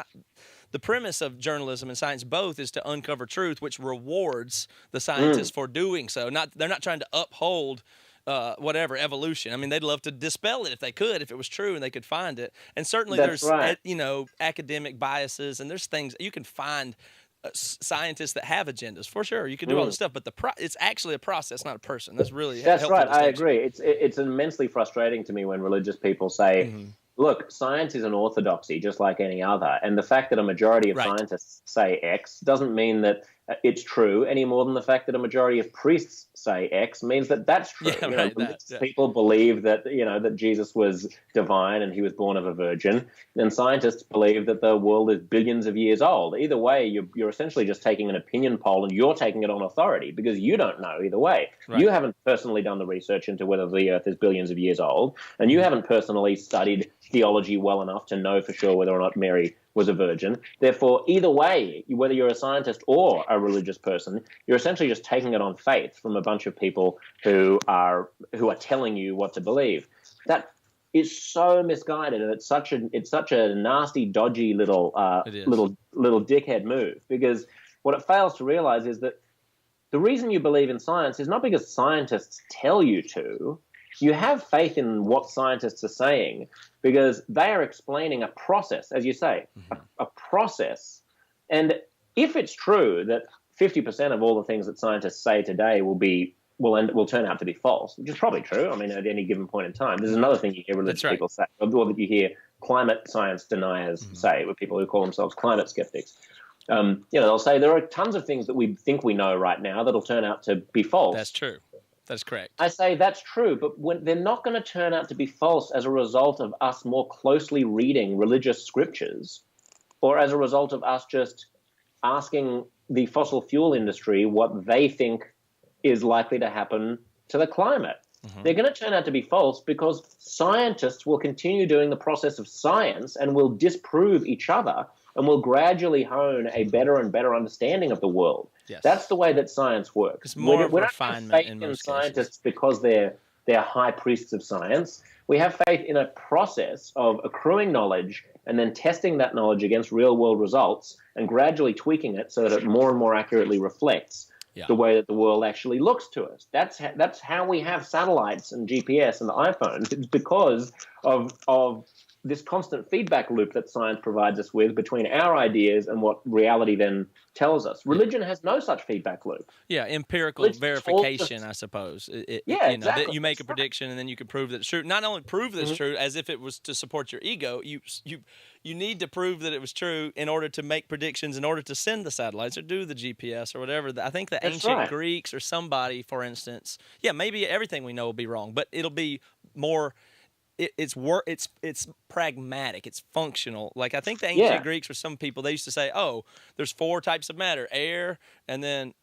the premise of journalism and science both is to uncover truth, which rewards the scientists for doing so. They're not trying to uphold evolution. I mean, they'd love to dispel it if they could, if it was true and they could find it. And certainly there's academic biases, and there's things you can find. Scientists that have agendas, for sure, you can do all this stuff, but it's actually a process, not a person. That's right. I agree. It's immensely frustrating to me when religious people say, look, science is an orthodoxy just like any other, and the fact that a majority of scientists say X doesn't mean that it's true any more than the fact that a majority of priests say X means that that's true. People believe that that Jesus was divine and he was born of a virgin, and scientists believe that the world is billions of years old. Either way, you're essentially just taking an opinion poll, and you're taking it on authority because you don't know either way. You haven't personally done the research into whether the Earth is billions of years old, and you haven't personally studied theology well enough to know for sure whether or not Mary was a virgin. Therefore, either way, whether you're a scientist or a religious person, you're essentially just taking it on faith from a bunch of people who are telling you what to believe. That is so misguided, and it's such a nasty, dodgy little dickhead move, because what it fails to realize is that the reason you believe in science is not because scientists tell you to. You have faith in what scientists are saying because they are explaining a process, as you say, a process. And if it's true that 50% of all the things that scientists say today will turn out to be false, which is probably true. I mean, at any given point in time, there's another thing you hear religious people say, or that you hear climate science deniers say, with people who call themselves climate skeptics. They'll say there are tons of things that we think we know right now that'll turn out to be false. That's true. That's correct. I say that's true, but they're not going to turn out to be false as a result of us more closely reading religious scriptures, or as a result of us just asking the fossil fuel industry what they think is likely to happen to the climate. They're going to turn out to be false because scientists will continue doing the process of science and will disprove each other and will gradually hone a better and better understanding of the world. That's the way that science works. It's more of a refinement in most scientists because they're they're high priests of science. We have faith in a process of accruing knowledge and then testing that knowledge against real-world results and gradually tweaking it so that it more and more accurately reflects the way that the world actually looks to us. That's how we have satellites and GPS and the iPhone. It's because of this constant feedback loop that science provides us with between our ideas and what reality then tells us. Religion has no such feedback loop. Yeah, empirical verification, I suppose. Exactly. That you make a prediction and then you can prove that it's true. Not only prove that it's true as if it was to support your ego, you need to prove that it was true in order to make predictions, in order to send the satellites or do the GPS or whatever. I think the ancient Greeks or somebody, for instance, maybe everything we know will be wrong, but it'll be more... It's pragmatic. It's functional. Like I think the ancient Greeks or some people, they used to say, "Oh, there's 4 types of matter: air, and then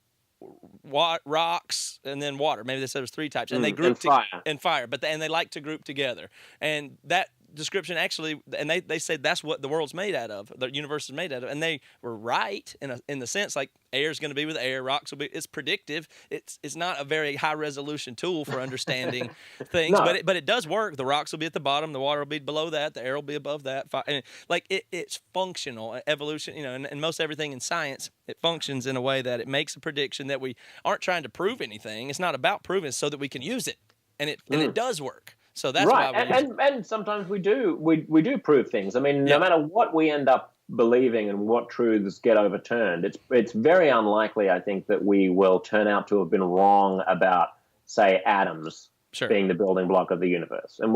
rocks, and then water." Maybe they said there's 3 types, and they grouped and fire. But they like to group together, and that description actually, and they said that's what the world's made out of, the universe is made out of, and they were right in the sense like air is going to be with air, rocks will be. It's predictive. It's not a very high resolution tool for understanding things, but it does work. The rocks will be at the bottom, the water will be below that, the air will be above that. And like it's functional evolution, and most everything in science, it functions in a way that it makes a prediction that we aren't trying to prove anything. It's not about proving, it's so that we can use it, and it does work. So that's why and sometimes we do prove things. I mean, no matter what we end up believing and what truths get overturned, it's very unlikely, I think, that we will turn out to have been wrong about, say, atoms being the building block of the universe. And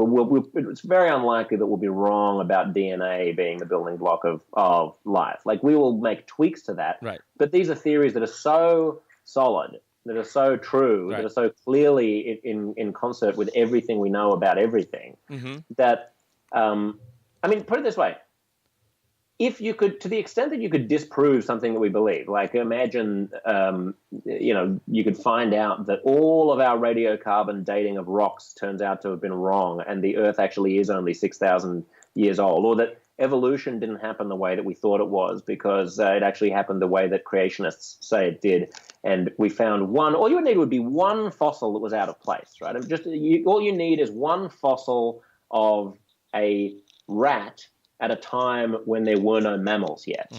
it's very unlikely that we'll be wrong about DNA being the building block of life. Like, we will make tweaks to that. Right. But these are theories that are so solid, that are so true, that are so clearly in concert with everything we know about everything, that, I mean, put it this way. If you could, to the extent that you could disprove something that we believe, like imagine, you could find out that all of our radiocarbon dating of rocks turns out to have been wrong and the Earth actually is only 6,000 years old, or that evolution didn't happen the way that we thought it was because it actually happened the way that creationists say it did. And we found all you would need would be one fossil that was out of place, right? All you need is one fossil of a rat at a time when there were no mammals yet.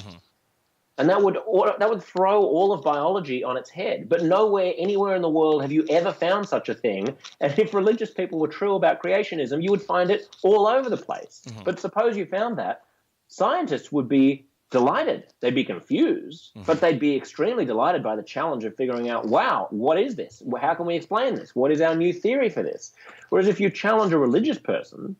And that would throw all of biology on its head. But anywhere in the world have you ever found such a thing. And if religious people were true about creationism, you would find it all over the place. But suppose you found that, scientists would be delighted. They'd be confused, but they'd be extremely delighted by the challenge of figuring out, wow, what is this? How can we explain this? What is our new theory for this? Whereas if you challenge a religious person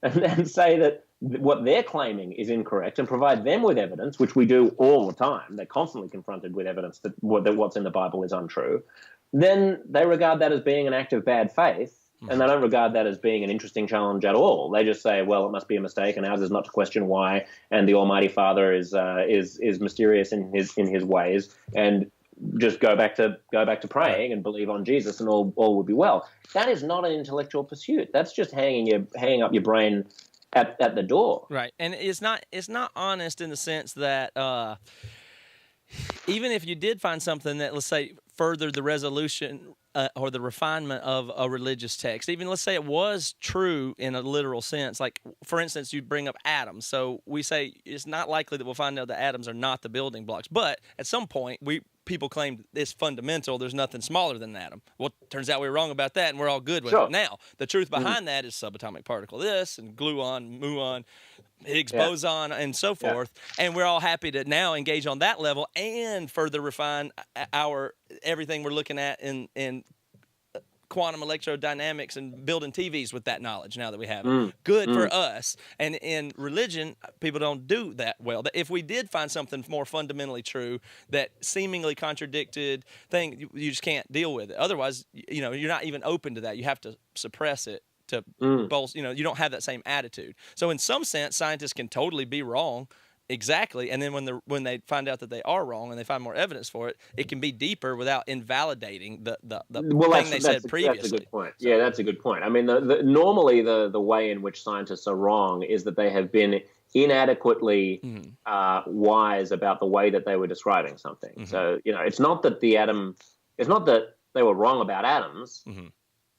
and say that what they're claiming is incorrect and provide them with evidence, which we do all the time, they're constantly confronted with evidence that what's in the Bible is untrue, then they regard that as being an act of bad faith, and they don't regard that as being an interesting challenge at all. They just say, well, it must be a mistake, and ours is not to question why, and the Almighty Father is mysterious in his ways, and just go back to praying and believe on Jesus, and all will be well. That is not an intellectual pursuit. That's just hanging up your brain at the door. Right. And it's not honest in the sense that even if you did find something that, let's say, furthered the resolution or the refinement of a religious text, even let's say it was true in a literal sense, like, for instance, you bring up atoms. So we say it's not likely that we'll find out that atoms are not the building blocks. But at some point, people claimed it's fundamental. There's nothing smaller than an atom. Well, turns out we were wrong about that, and we're all good with it. Now, the truth behind that is subatomic particle this and gluon, muon, Higgs boson, and so forth. And we're all happy to now engage on that level and further refine everything we're looking at in quantum electrodynamics and building TVs with that knowledge now that we have it. Good for us. And in religion, people don't do that well. If we did find something more fundamentally true that seemingly contradicted thing, you just can't deal with it. Otherwise, you're not even open to that. You have to suppress it to both, you don't have that same attitude. So in some sense, scientists can totally be wrong. Exactly, and then when they find out that they are wrong and they find more evidence for it, it can be deeper without invalidating the thing they said previously. That's a good point. Yeah, that's a good point. I mean, normally the way in which scientists are wrong is that they have been inadequately wise about the way that they were describing something. So it's not that it's not that they were wrong about atoms.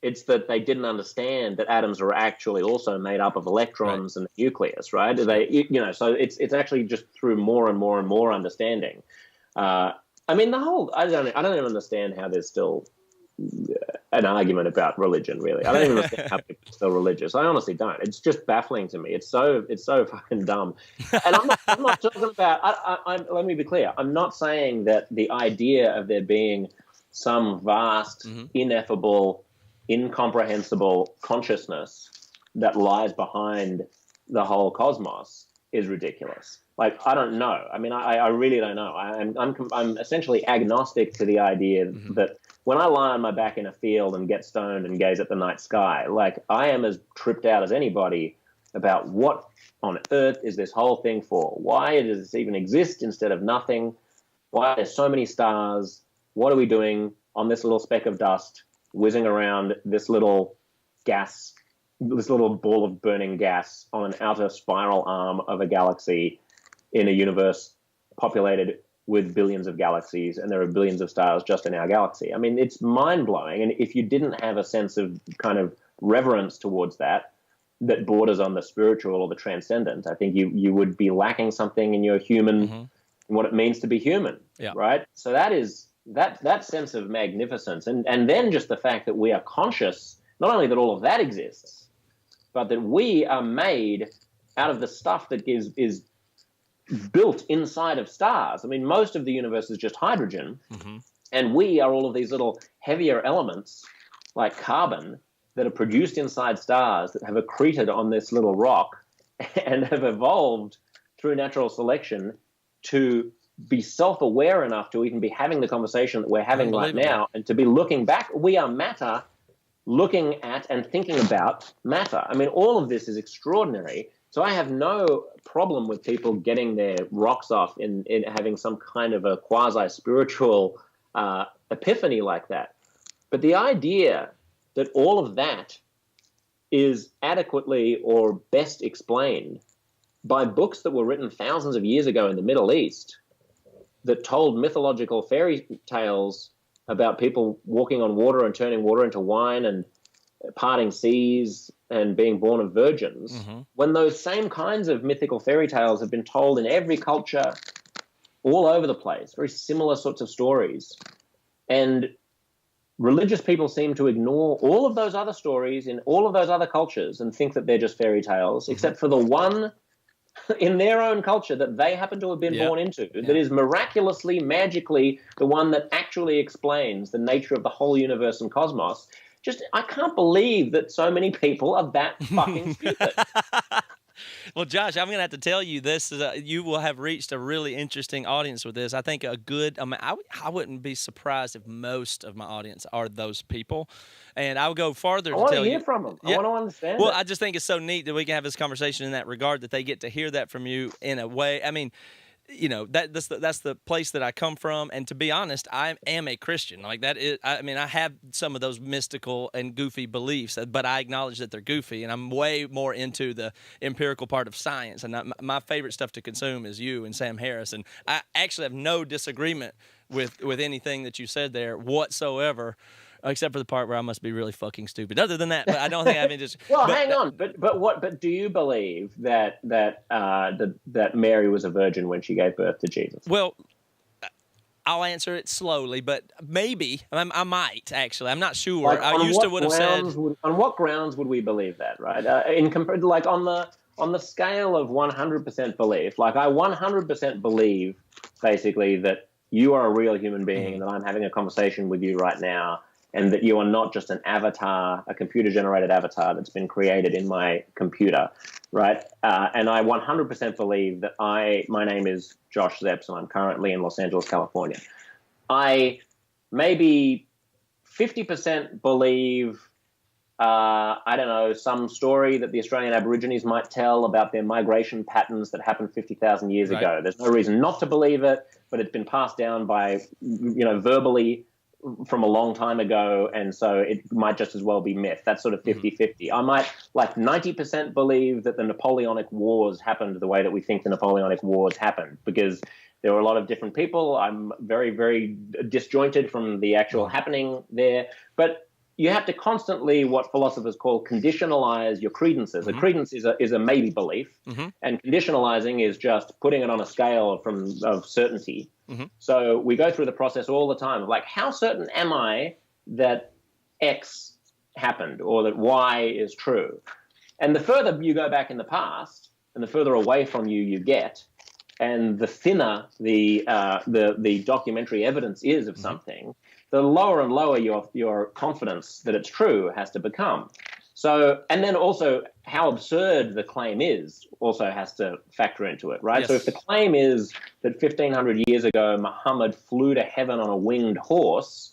It's that they didn't understand that atoms are actually also made up of electrons and the nucleus, right? So it's actually just through more and more and more understanding. I mean, I don't even understand how there's still an argument about religion, really. I don't even understand how people are still religious. I honestly don't. It's just baffling to me. It's so fucking dumb. And I'm not talking about. Let me be clear. I'm not saying that the idea of there being some vast, ineffable, incomprehensible consciousness that lies behind the whole cosmos is ridiculous. Like, I don't know. I mean, I really don't know. I'm essentially agnostic to the idea that when I lie on my back in a field and get stoned and gaze at the night sky, like, I am as tripped out as anybody about what on earth is this whole thing for? Why does this even exist instead of nothing? Why are there so many stars? What are we doing on this little speck of dust whizzing around this little ball of burning gas on an outer spiral arm of a galaxy in a universe populated with billions of galaxies, and there are billions of stars just in our galaxy? I mean, it's mind-blowing. And if you didn't have a sense of kind of reverence towards that borders on the spiritual or the transcendent, I think you would be lacking something in your human, in what it means to be human, right? So that is that sense of magnificence. And then just the fact that we are conscious, not only that all of that exists, but that we are made out of the stuff that is built inside of stars. I mean, most of the universe is just hydrogen, and we are all of these little heavier elements like carbon that are produced inside stars that have accreted on this little rock and have evolved through natural selection to be self-aware enough to even be having the conversation that we're having right now, and to be looking back. We are matter looking at and thinking about matter. I mean, all of this is extraordinary. So I have no problem with people getting their rocks off in having some kind of a quasi-spiritual epiphany like that. But the idea that all of that is adequately or best explained by books that were written thousands of years ago in the Middle East that told mythological fairy tales about people walking on water and turning water into wine and parting seas and being born of virgins, when those same kinds of mythical fairy tales have been told in every culture all over the place, very similar sorts of stories. And religious people seem to ignore all of those other stories in all of those other cultures and think that they're just fairy tales, except for the one in their own culture that they happen to have been born into, that is miraculously, magically the one that actually explains the nature of the whole universe and cosmos. Just, I can't believe that so many people are that fucking stupid. Well, Josh, I'm going to have to tell you this. You will have reached a really interesting audience with this. I think I wouldn't be surprised if most of my audience are those people. And I would go farther to tell you. I want to hear from them. I want to understand Well, I just think it's so neat that we can have this conversation in that regard, that they get to hear that from you in a way. I mean, you know, that's the place that I come from, and to be honest, I am a Christian. Like, that is, I mean, I have some of those mystical and goofy beliefs, but I acknowledge that they're goofy, and I'm way more into the empirical part of science. And my favorite stuff to consume is you and Sam Harris, and I actually have no disagreement with anything that you said there whatsoever. Except for the part where I must be really fucking stupid. Other than that, but I don't think I have any just. Well, hang on. But do you believe that Mary was a virgin when she gave birth to Jesus? Well, I'll answer it slowly, but maybe I might actually. I'm not sure. Like, I used to would have said. On what grounds would we believe that? Right? Like on the scale of 100% belief, like I 100% believe basically that you are a real human being and that I'm having a conversation with you right now. And that you are not just an avatar, a computer-generated avatar that's been created in my computer, right? And I 100% believe that my name is Josh Zepps, and I'm currently in Los Angeles, California. I maybe 50% believe, I don't know, some story that the Australian Aborigines might tell about their migration patterns that happened 50,000 years ago. There's no reason not to believe it, but it's been passed down by, verbally from a long time ago, and so it might just as well be myth. That's sort of 50-50. I might 90% believe that the Napoleonic Wars happened the way that we think the Napoleonic Wars happened, because there were a lot of different people. I'm very, very disjointed from the actual happening there. But, you have to constantly, what philosophers call, conditionalize your credences. A credence is a maybe belief, and conditionalizing is just putting it on a scale of certainty. So we go through the process all the time, like, how certain am I that X happened or that Y is true? And the further you go back in the past, and the further away from you get, and the thinner the documentary evidence is of something, the lower and lower your confidence that it's true has to become. So, and then also how absurd the claim is also has to factor into it, right? Yes. So if the claim is that 1,500 years ago Muhammad flew to heaven on a winged horse,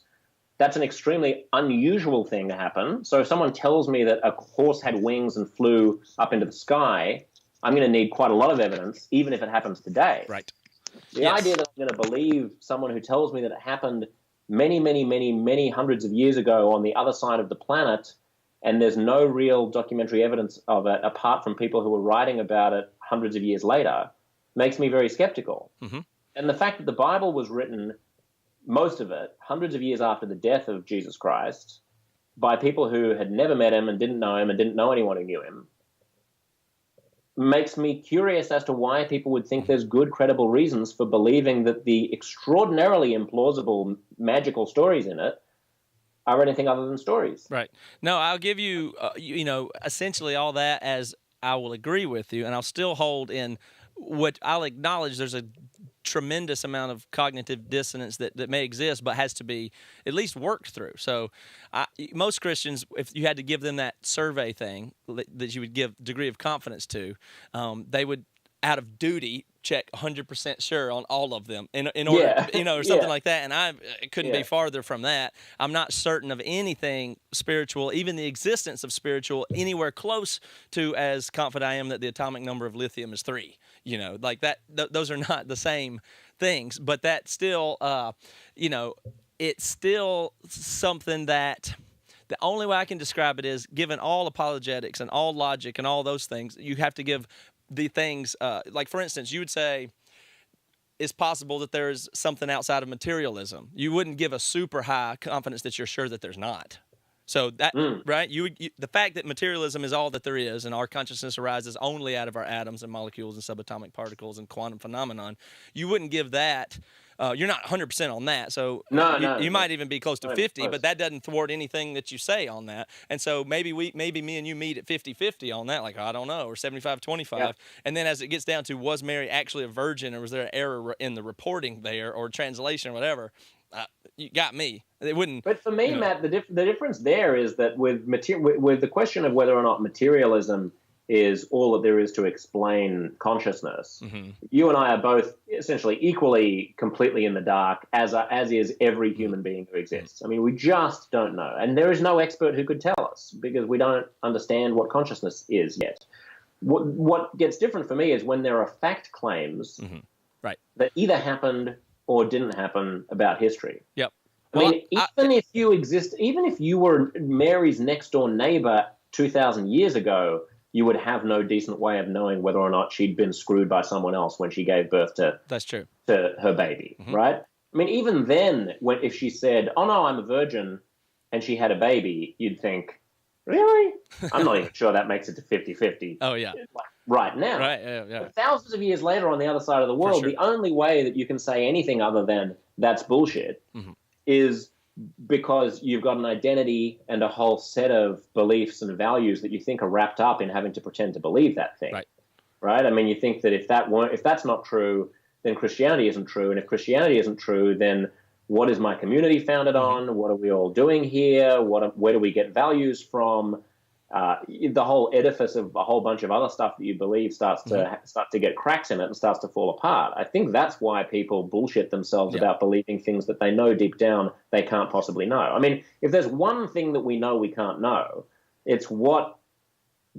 that's an extremely unusual thing to happen. So if someone tells me that a horse had wings and flew up into the sky, I'm going to need quite a lot of evidence, even if it happens today. Right. The idea that I'm going to believe someone who tells me that it happened many, many, many, many hundreds of years ago on the other side of the planet, and there's no real documentary evidence of it apart from people who were writing about it hundreds of years later, makes me very skeptical. And the fact that the Bible was written, most of it, hundreds of years after the death of Jesus Christ, by people who had never met him and didn't know him and didn't know anyone who knew him, makes me curious as to why people would think there's good, credible reasons for believing that the extraordinarily implausible, magical stories in it are anything other than stories. Right. No, I'll give you, essentially all that, as I will agree with you, and I'll still hold in what I'll acknowledge there's a tremendous amount of cognitive dissonance that may exist, but has to be at least worked through. So most Christians, if you had to give them that survey thing that you would give degree of confidence to, they would, out of duty, check 100% sure on all of them in order, or something like that. And I couldn't be farther from that. I'm not certain of anything spiritual, even the existence of spiritual, anywhere close to as confident I am that the atomic number of lithium is 3. Like that. Those are not the same things. But that still, it's still something that. The only way I can describe it is, given all apologetics and all logic and all those things, you have to give the things, like for instance, you would say it's possible that there's something outside of materialism. You wouldn't give a super high confidence that you're sure that there's not. So that, right? The fact that materialism is all that there is, and our consciousness arises only out of our atoms and molecules and subatomic particles and quantum phenomenon, you wouldn't give that. You're not 100% on that, so you might even be close to 50, but that doesn't thwart anything that you say on that. And so maybe me and you meet at 50-50 on that, like, I don't know, or 75-25. Yeah. And then as it gets down to, was Mary actually a virgin, or was there an error in the reporting there, or translation, or whatever, you got me. It wouldn't. But for me, Matt, the difference there is that with the question of whether or not materialism is all that there is to explain consciousness, you and I are both essentially equally completely in the dark, as is every human being who exists. I mean, we just don't know. And there is no expert who could tell us, because we don't understand what consciousness is yet. What gets different for me is when there are fact claims right, that either happened or didn't happen about history. Yep. I mean, even if you were Mary's next door neighbor 2,000 years ago, you would have no decent way of knowing whether or not she'd been screwed by someone else when she gave birth to her baby, right? I mean, even then, if she said, "Oh no, I'm a virgin," and she had a baby, you'd think, "Really? I'm not even sure that makes it to 50-50." Oh yeah. Right now. Right. Yeah. But thousands of years later, on the other side of the world, the only way that you can say anything other than that's bullshit is because you've got an identity and a whole set of beliefs and values that you think are wrapped up in having to pretend to believe that thing. Right? I mean, you think that if that's not true, then Christianity isn't true. And if Christianity isn't true, then what is my community founded on? What are we all doing here? Where do we get values from? The whole edifice of a whole bunch of other stuff that you believe starts to get cracks in it and starts to fall apart. I think that's why people bullshit themselves about believing things that they know deep down they can't possibly know. I mean, if there's one thing that we know we can't know, it's what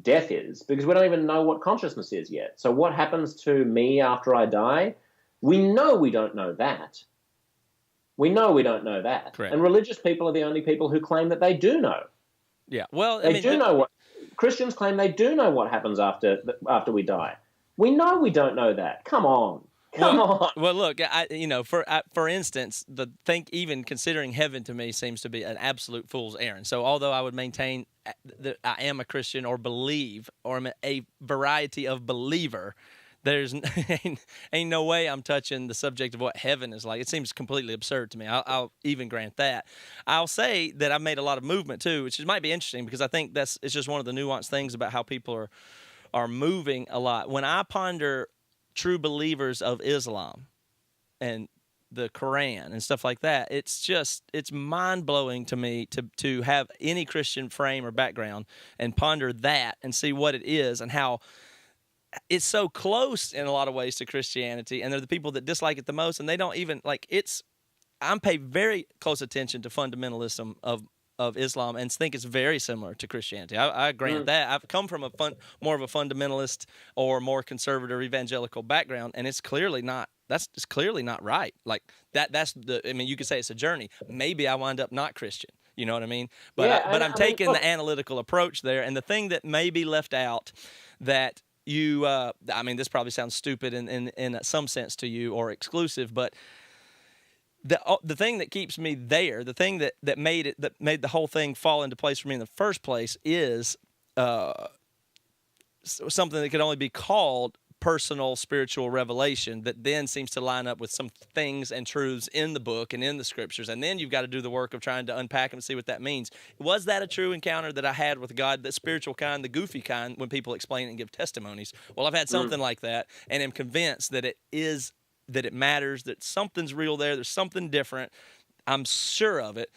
death is, because we don't even know what consciousness is yet. So what happens to me after I die? We know we don't know that. We know we don't know that. Correct. And religious people are the only people who claim that they do know. Yeah, well, they do know what Christians claim. They do know what happens after we die. We know we don't know that. Come on, Come on. Well, look, for instance, even considering heaven to me seems to be an absolute fool's errand. So, although I would maintain that I am a Christian or believe, or am a variety of believer, there's ain't no way I'm touching the subject of what heaven is like. It seems completely absurd to me. I'll even grant that. I'll say that I've made a lot of movement too, which might be interesting because I think it's just one of the nuanced things about how people are moving a lot. When I ponder true believers of Islam and the Quran and stuff like that, it's mind-blowing to me to have any Christian frame or background and ponder that and see what it is and how it's so close in a lot of ways to Christianity, and they're the people that dislike it the most, and they don't even I'm paying very close attention to fundamentalism of Islam and think it's very similar to Christianity. I grant that. I've come from more of a fundamentalist or more conservative evangelical background, and it's clearly not. That's clearly not right. Like that's you could say it's a journey. Maybe I wind up not Christian. You know what I mean? But yeah, I'm taking the analytical approach there, and the thing that may be left out that this probably sounds stupid in some sense to you or exclusive, but the thing that keeps me there, the thing that made the whole thing fall into place for me in the first place is something that could only be called personal spiritual revelation that then seems to line up with some things and truths in the book and in the scriptures, and then you've got to do the work of trying to unpack them and see what that means. Was that a true encounter that I had with God, the spiritual kind, the goofy kind, when people explain and give testimonies? Well, I've had something like that, and am convinced that it matters, that something's real there's something different. I'm sure of it.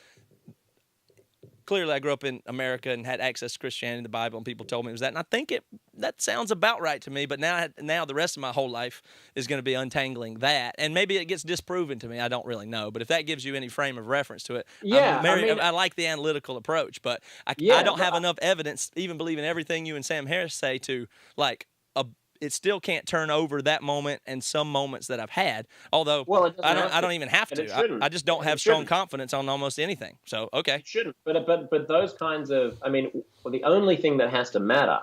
Clearly, I grew up in America and had access to Christianity, the Bible, and people told me it was that. And I think that sounds about right to me. But now the rest of my whole life is going to be untangling that. And maybe it gets disproven to me. I don't really know. But if that gives you any frame of reference to it, yeah, I like the analytical approach. But I don't have enough evidence, even believing everything you and Sam Harris say, to it still can't turn over that moment and some moments that I've had. Although I don't even have to. I just don't have strong confidence on almost anything. So okay, it shouldn't. But those kinds of the only thing that has to matter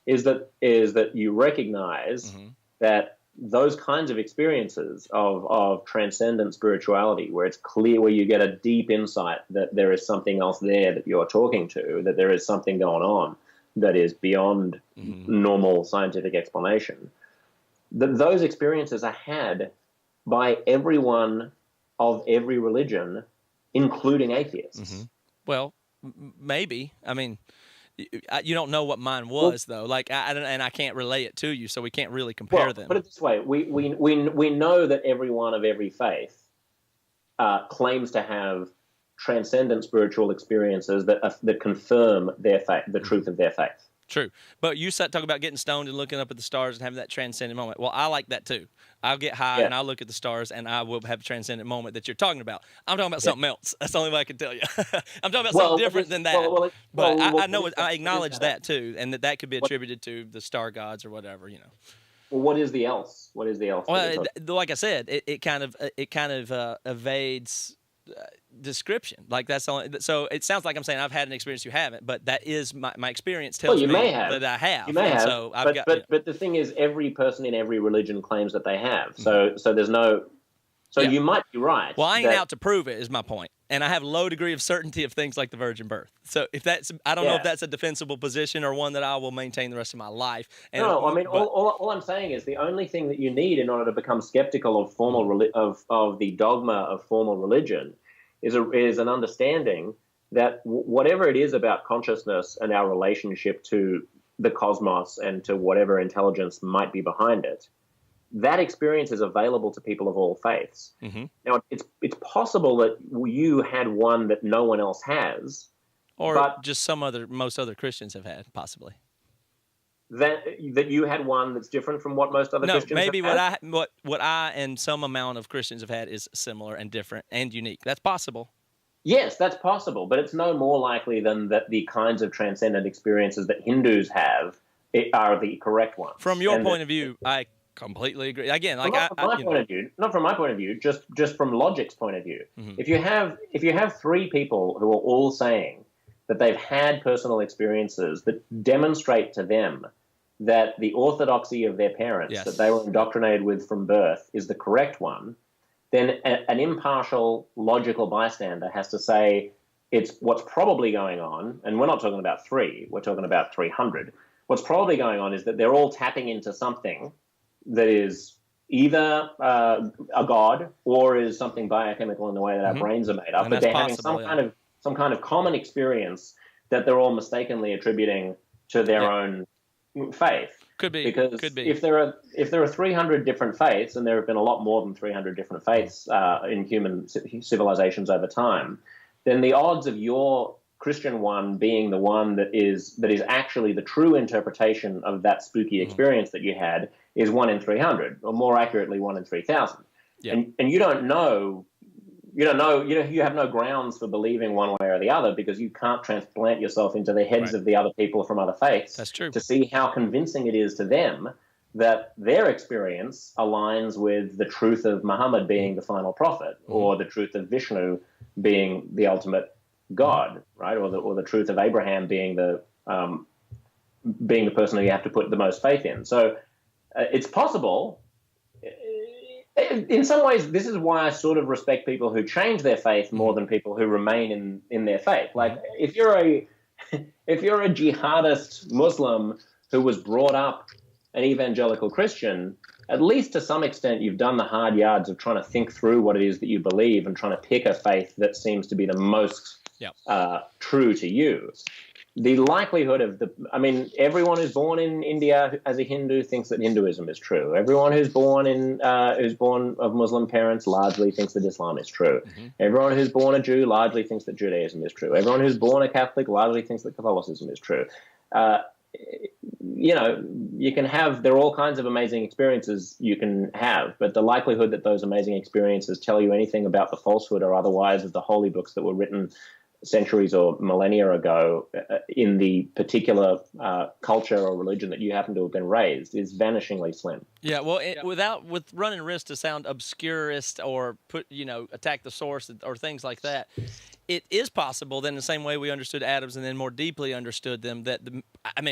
is that you recognize that those kinds of experiences of transcendent spirituality, where it's clear, where you get a deep insight that there is something else there that you're talking to, that there is something going on that is beyond normal scientific explanation, those experiences are had by everyone of every religion, including atheists. Well, maybe. I mean, you don't know what mine was, though. And I can't relay it to you, so we can't really compare them. Put it this way: we know that everyone of every faith claims to have transcendent spiritual experiences that confirm their faith, the truth of their faith. True. But you talk about getting stoned and looking up at the stars and having that transcendent moment. Well, I like that too. I'll get high and I'll look at the stars and I will have a transcendent moment that you're talking about. I'm talking about something else. That's the only way I can tell you. I'm talking about something different than that. I know I acknowledge that too, and that could be attributed to the star gods or whatever, Well, what is the else? What is the else? Well, like I said, it kind of evades description. Like that's only, so it sounds like I'm saying I've had an experience you haven't, but that is my experience tells me that I have. You may have. So but the thing is, every person in every religion claims that they have. So there's no. So you might be right. Well, I ain't out to prove it, is my point. And I have low degree of certainty of things like the virgin birth. So if that's, I don't know if that's a defensible position or one that I will maintain the rest of my life. And all I'm saying is the only thing that you need in order to become skeptical of of the dogma of formal religion is an understanding that whatever it is about consciousness and our relationship to the cosmos and to whatever intelligence might be behind it, that experience is available to people of all faiths. Now, it's possible that you had one that no one else has, or just most other Christians have had, possibly. That you had one that's different from what most other Christians maybe have had? what I and some amount of Christians have had is similar and different and unique. That's possible. Yes, that's possible, but it's no more likely than that the kinds of transcendent experiences that Hindus have are the correct ones. From your point of view, I completely agree. Again, not from my point of view, just from logic's point of view. If you have three people who are all saying that they've had personal experiences that demonstrate to them that the orthodoxy of their parents Yes. that they were indoctrinated with from birth is the correct one, then an impartial, logical bystander has to say it's what's probably going on, and we're not talking about 3, we're talking about 300. What's probably going on is that they're all tapping into something that is either a god or is something biochemical in the way that our brains are made up, but they're having some kind of common experience that they're all mistakenly attributing to their own faith. Could be. Because Could be. if there are 300 different faiths, and there have been a lot more than 300 different faiths in human civilizations over time, then the odds of your Christian one being the one that is actually the true interpretation of that spooky experience that you had is 1 in 300, or more accurately 1 in 3,000. Yeah. And you don't know. You have no grounds for believing one way or the other because you can't transplant yourself into the heads of the other people from other faiths. That's true. To see how convincing it is to them that their experience aligns with the truth of Muhammad being the final prophet, or the truth of Vishnu being the ultimate God, right? Or the truth of Abraham being the person who you have to put the most faith in. So it's possible. In some ways, this is why I sort of respect people who change their faith more than people who remain in their faith. Like, if you're a jihadist Muslim who was brought up an evangelical Christian, at least to some extent you've done the hard yards of trying to think through what it is that you believe and trying to pick a faith that seems to be the most true to you. The likelihood of everyone who's born in India as a Hindu thinks that Hinduism is true. Everyone who's born of Muslim parents largely thinks that Islam is true. Everyone who's born a Jew largely thinks that Judaism is true. Everyone who's born a Catholic largely thinks that Catholicism is true. There are all kinds of amazing experiences you can have, but the likelihood that those amazing experiences tell you anything about the falsehood or otherwise of the holy books that were written centuries or millennia ago in the particular culture or religion that you happen to have been raised is vanishingly slim. Yeah, well, with running risk to sound obscurist or attack the source or things like that, it is possible then the same way we understood atoms and then more deeply understood them that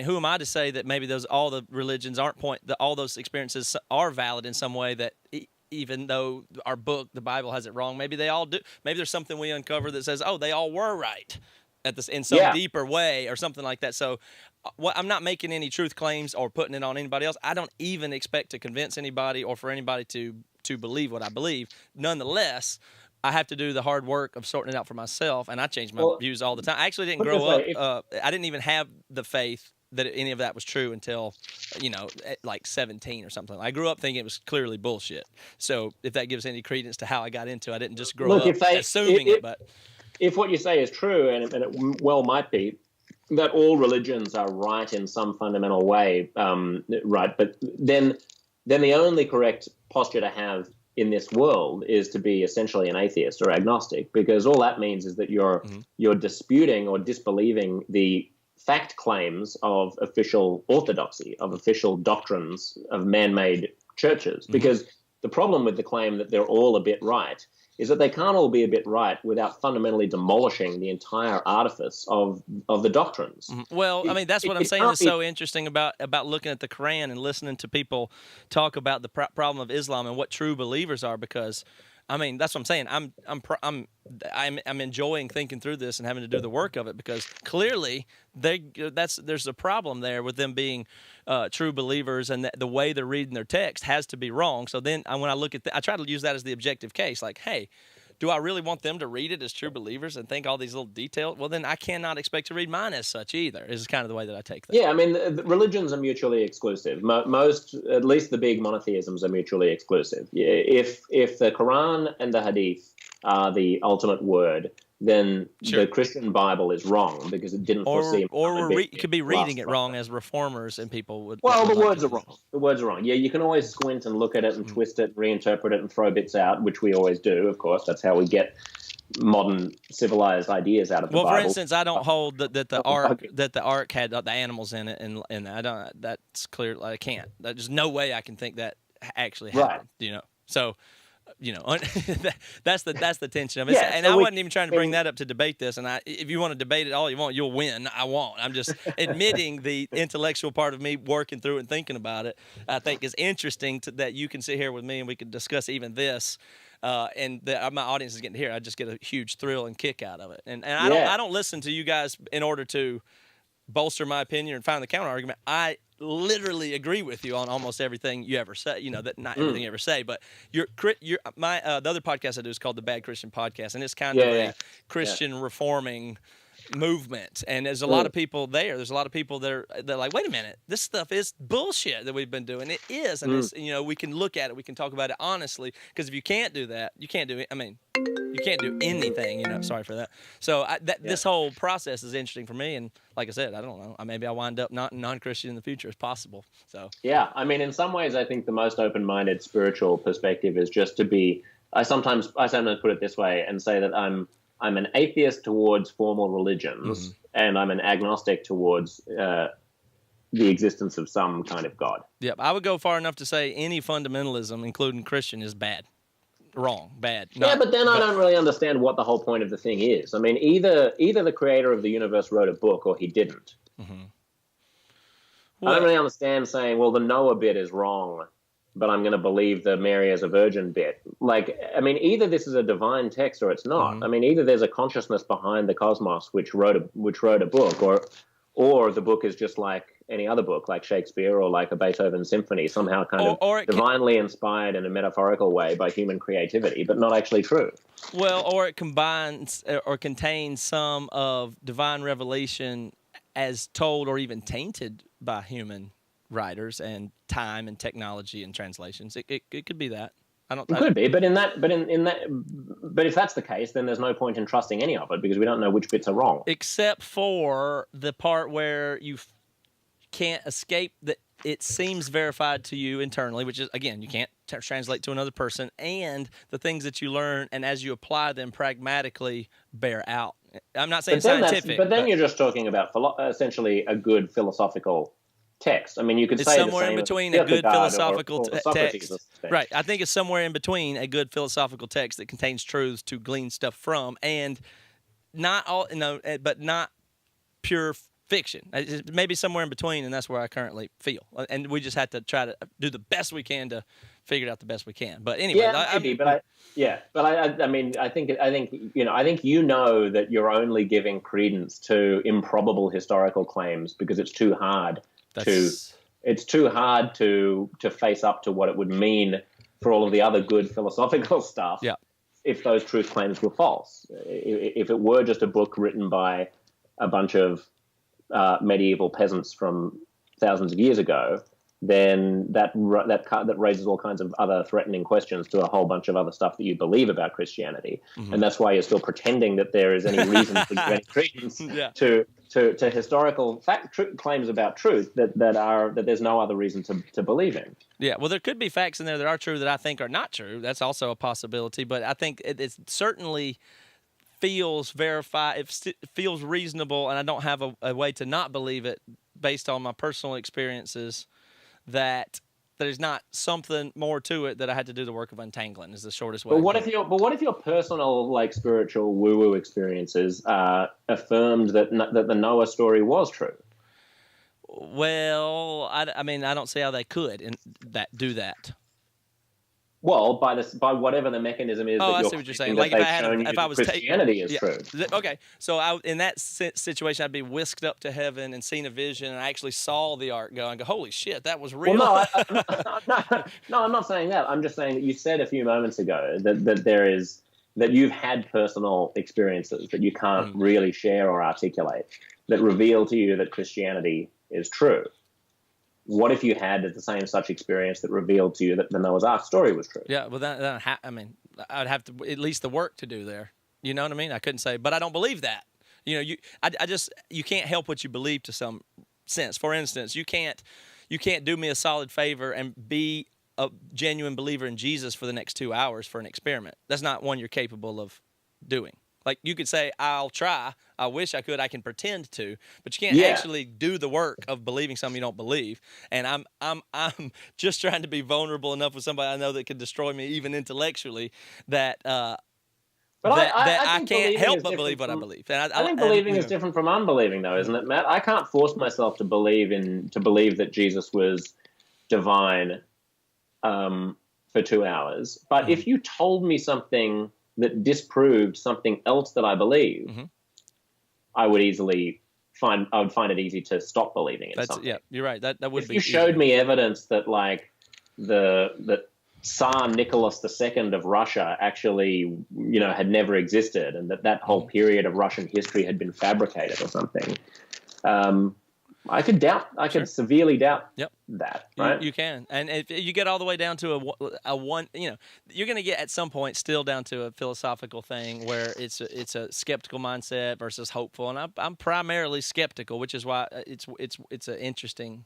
who am I to say that maybe all the religions all those experiences are valid in some way that even though our book, the Bible, has it wrong, maybe they all do. Maybe there's something we uncover that says, oh, they all were right in some deeper way or something like that. So I'm not making any truth claims or putting it on anybody else. I don't even expect to convince anybody or for anybody to believe what I believe. Nonetheless, I have to do the hard work of sorting it out for myself, and I change my views all the time. I actually didn't grow up. I didn't even have the faith that any of that was true until, like 17 or something. I grew up thinking it was clearly bullshit. So if that gives any credence to how I got into it, I didn't just grow up assuming it. But if what you say is true, and it well might be, that all religions are right in some fundamental way, right? But then the only correct posture to have in this world is to be essentially an atheist or agnostic, because all that means is that you're disputing or disbelieving the fact claims of official orthodoxy, of official doctrines of man-made churches. Because the problem with the claim that they're all a bit right is that they can't all be a bit right without fundamentally demolishing the entire artifice of the doctrines. Well, that's what I'm saying is so interesting about looking at the Quran and listening to people talk about the problem of Islam and what true believers are, because that's what I'm saying. I'm enjoying thinking through this and having to do the work of it, because clearly there's a problem there with them being true believers, and the way they're reading their text has to be wrong. So then when I look at I try to use that as the objective case. Like, hey, do I really want them to read it as true believers and think all these little details? Well, then I cannot expect to read mine as such either. Is kind of the way that I take that. Yeah, the religions are mutually exclusive. Most, at least the big monotheisms, are mutually exclusive. If the Quran and the Hadith are the ultimate word, then the Christian Bible is wrong because it didn't foresee. Or we could be reading it wrong as reformers, and people would. Well, the words are wrong. The words are wrong. Yeah, you can always squint and look at it and twist it, reinterpret it, and throw bits out, which we always do. Of course, that's how we get modern civilized ideas out of the Bible. Well, for instance, I don't hold that the ark had the animals in it, and I don't. That's clear. I can't. There's no way I can think that actually happened. Right. So. that's the tension of it. Yeah, and I wasn't even trying to bring that up to debate this. And if you want to debate it all you want, you'll win. I won't. I'm just admitting the intellectual part of me working through it and thinking about it. I think is interesting that you can sit here with me and we can discuss even this. And my audience is getting to hear. I just get a huge thrill and kick out of it. And I don't listen to you guys in order to bolster my opinion and find the counter argument. I literally agree with you on almost everything you ever say. That not everything you ever say, but the other podcast I do is called the Bad Christian Podcast, and it's kind of a Christian reforming movement. And there's a lot of people there. There's a lot of people they're like, wait a minute, this stuff is bullshit that we've been doing. It is, and it's, we can look at it, we can talk about it honestly. Because if you can't do that, you can't do it. I mean, you can't do anything. Sorry for that. So this whole process is interesting for me. And like I said, I don't know. Maybe I'll wind up not non-Christian in the future. It's possible. So yeah, I mean, in some ways, I think the most open-minded spiritual perspective is just to be. I sometimes put it this way and say that I'm an atheist towards formal religions, and I'm an agnostic towards the existence of some kind of God. Yep, I would go far enough to say any fundamentalism, including Christian, is bad. Wrong, bad. But then I don't really understand what the whole point of the thing is. I mean, either the creator of the universe wrote a book or he didn't. Well, I don't really understand saying, well, the Noah bit is wrong, but I'm going to believe the Mary as a virgin bit. Like, I mean, either this is a divine text or it's not. I mean, either there's a consciousness behind the cosmos which wrote a book, or the book is just like any other book, like Shakespeare or like a Beethoven symphony, somehow kind of divinely inspired in a metaphorical way by human creativity, but not actually true. Well, or it combines or contains some of divine revelation as told or even tainted by human writers and time and technology and translations. It could be that. It could be, but if that's the case, then there's no point in trusting any of it because we don't know which bits are wrong. Except for the part where you can't escape that it seems verified to you internally, which is, again, you can't translate to another person, and the things that you learn and as you apply them pragmatically bear out. I'm not saying scientific. But then you're just talking about essentially a good philosophical text. I mean, you could say somewhere in between a good philosophical text. Right. I think it's somewhere in between a good philosophical text that contains truths to glean stuff from, and not all, but not pure fiction. Maybe somewhere in between, and that's where I currently feel. And we just have to try to do the best we can to figure it out the best we can. But anyway, I mean, I think that you're only giving credence to improbable historical claims because it's too hard to face up to what it would mean for all of the other good philosophical stuff. Yeah. If those truth claims were false, if it were just a book written by a bunch of medieval peasants from thousands of years ago, then that raises all kinds of other threatening questions to a whole bunch of other stuff that you believe about Christianity, and that's why you're still pretending that there is any reason for you any credence to historical claims about truth that there's no other reason to believe in. Yeah, well, there could be facts in there that are true that I think are not true. That's also a possibility, but I think it certainly feels verified. It feels reasonable, and I don't have a way to not believe it based on my personal experiences that there's not something more to it that I had to do the work of untangling is the shortest way. But what if your personal spiritual woo-woo experiences affirmed that the Noah story was true? Well, I mean, I don't see how they could do that. Well, by whatever the mechanism is. I see what you're saying. Like if I was Christianity is true. Okay, so in that situation, I'd be whisked up to heaven and seen a vision, and I actually saw the ark go and go, "Holy shit, that was real." Well, no, I'm not saying that. I'm just saying that you said a few moments ago that you've had personal experiences that you can't really share or articulate that reveal to you that Christianity is true. What if you had the same such experience that revealed to you that the Noah's Ark story was true? Yeah, well, I mean, I'd have to at least the work to do there. You know what I mean? I couldn't say, but I don't believe that. You can't help what you believe to some sense. For instance, you can't do me a solid favor and be a genuine believer in Jesus for the next 2 hours for an experiment. That's not one you're capable of doing. Like you could say, I'll try. I wish I could. I can pretend to, but you can't Yeah. actually do the work of believing something you don't believe. And I'm just trying to be vulnerable enough with somebody I know that could destroy me even intellectually that But that I I think can't believing help is but different believe what I from, believe. And I think believing is different from unbelieving, though, isn't it, Matt? I can't force myself to believe that Jesus was divine for 2 hours. But if you told me something that disproved something else that I believe, I would find it easy to stop believing in something. Yeah, you're right. That would if be. you showed me evidence that that Tsar Nicholas II of Russia actually, had never existed, and that whole period of Russian history had been fabricated or something, I could severely doubt that. Right? You can, and if you get all the way down to a one, you're going to get at some point still down to a philosophical thing where it's a skeptical mindset versus hopeful, and I'm primarily skeptical, which is why it's an interesting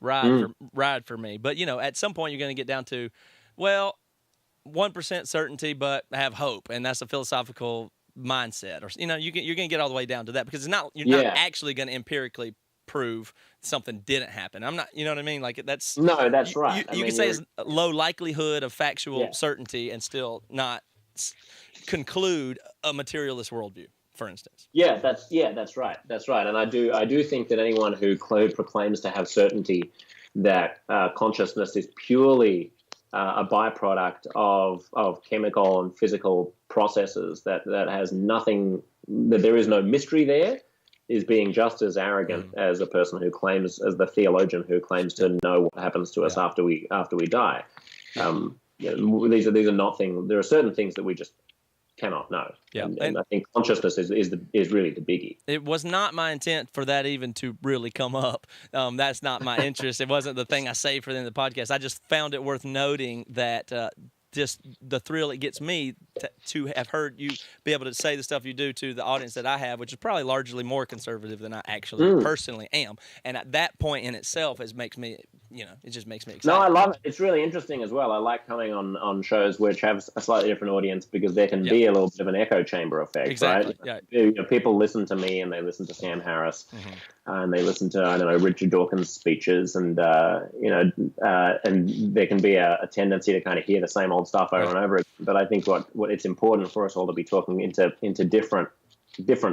ride for me. But at some point you're going to get down to, well, 1% certainty, but have hope, and that's a philosophical mindset. Or you're going to get all the way down to that because you're not actually going to empirically prove something didn't happen. I'm not, you know what I mean? Like that's right. You can say it's low likelihood of factual certainty and still not conclude a materialist worldview, for instance. That's right. And I do think that anyone who proclaims to have certainty that consciousness is purely a byproduct of chemical and physical processes that has nothing, that there is no mystery there, is being just as arrogant as a person who claims, as the theologian who claims to know what happens to us after we die. These are not things. There are certain things that we just cannot know. Yeah, and I think consciousness is really the biggie. It was not my intent for that even to really come up. That's not my interest. It wasn't the thing I saved for the end of the podcast. I just found it worth noting that just the thrill it gets me to have heard you be able to say the stuff you do to the audience that I have, which is probably largely more conservative than I actually personally am. And at that point in itself, it makes me, it just makes me excited. No, I love it. It's really interesting as well. I like coming on shows which have a slightly different audience because there can be a little bit of an echo chamber effect, exactly. right? Yeah. People listen to me and they listen to Sam Harris and they listen to, I don't know, Richard Dawkins' speeches and, and there can be a tendency to kind of hear the same old stuff over and over. But I think what it's important for us all to be talking into different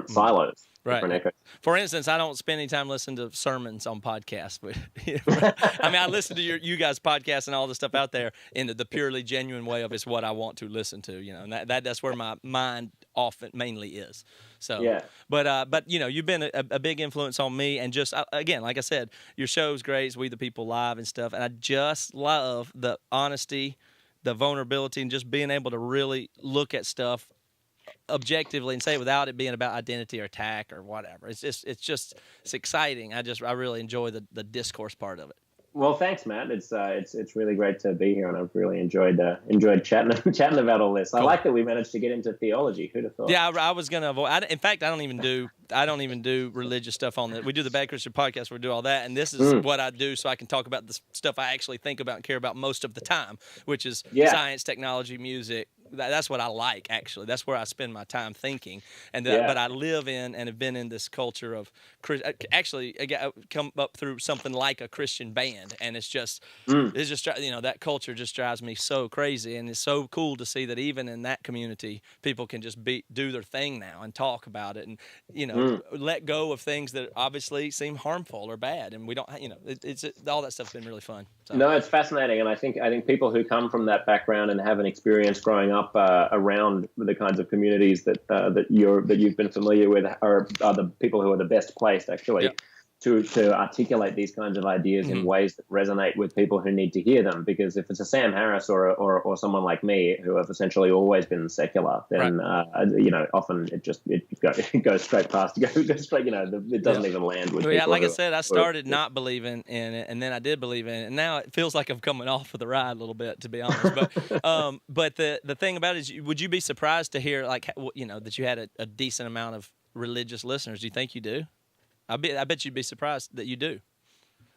silos. Right. For instance, I don't spend any time listening to sermons on podcasts, but I mean, I listen to you guys' podcasts and all the stuff out there in the purely genuine way of it's what I want to listen to, and that's where my mind often mainly is. So, but you've been a big influence on me, and just again, like I said, your show's great, it's We the People Live and stuff, and I just love the honesty, the vulnerability, and just being able to really look at stuff objectively and say it without it being about identity or attack or whatever. It's exciting. I really enjoy the discourse part of it. Well, thanks, Matt. It's really great to be here, and I've really enjoyed chatting about all this. Cool. I like that we managed to get into theology. Who'd have thought? Yeah, I was gonna avoid. In fact, I don't even do religious stuff on it. We do the Bad Christian podcast where we do all that, and this is what I do, so I can talk about the stuff I actually think about and care about most of the time, which is science, technology, music. That's what I like, actually. That's where I spend my time thinking. And but I live in and have been in this culture of actually I come up through something like a Christian band, and it's just that culture just drives me so crazy, and it's so cool to see that even in that community, people can just do their thing now and talk about it, and let go of things that obviously seem harmful or bad, and we don't, it's all that stuff's been really fun. So. No, it's fascinating, and I think people who come from that background and have an experience growing up around the kinds of communities that you've been familiar with are the people who are the best placed actually to articulate these kinds of ideas in ways that resonate with people who need to hear them. Because if it's a Sam Harris or someone like me who have essentially always been secular, then often it goes straight past, goes straight. It doesn't even land with. Well, like I said, I started not believing in it, and then I did believe in it, and now it feels like I'm coming off of the ride a little bit, to be honest. But the thing about it is, would you be surprised to hear that you had a decent amount of religious listeners? Do you think you do? I bet you'd be surprised that you do.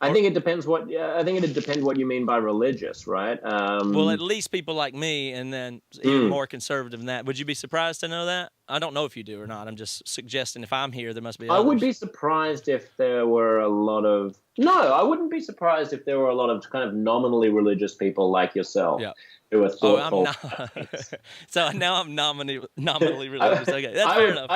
I think it depends what. I think it'd depend what you mean by religious, right? Well, at least people like me, and then even more conservative than that. Would you be surprised to know that? I don't know if you do or not. I'm just suggesting if I'm here, there must be others. I would be surprised if there were a lot of. No, I wouldn't be surprised if there were a lot of kind of nominally religious people like yourself. Yeah. Who are thoughtful. I'm not. So now I'm nominally religious. Okay, that's fair enough.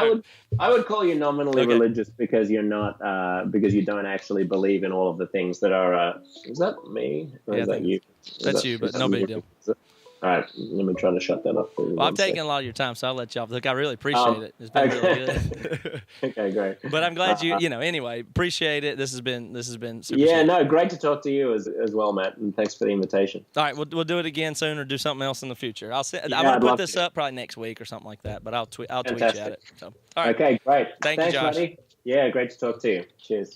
I would call you nominally religious because you're not because you don't actually believe in all of the things that are. Is that me? Or is that you? That's you, but no big deal. All right, let me try to shut that off. Well, I've taken a lot of your time, so I'll let you off. Look, I really appreciate it. It's been really good. Okay, great. But I'm glad anyway, appreciate it. This has been super. Yeah, no, great to talk to you as well, Matt, and thanks for the invitation. All right, we'll do it again soon or do something else in the future. I'm gonna put this up probably next week or something like that, but I'll tweet you at it. So, all right. Okay, great. Thanks, you, Josh. buddy. Yeah, great to talk to you. Cheers.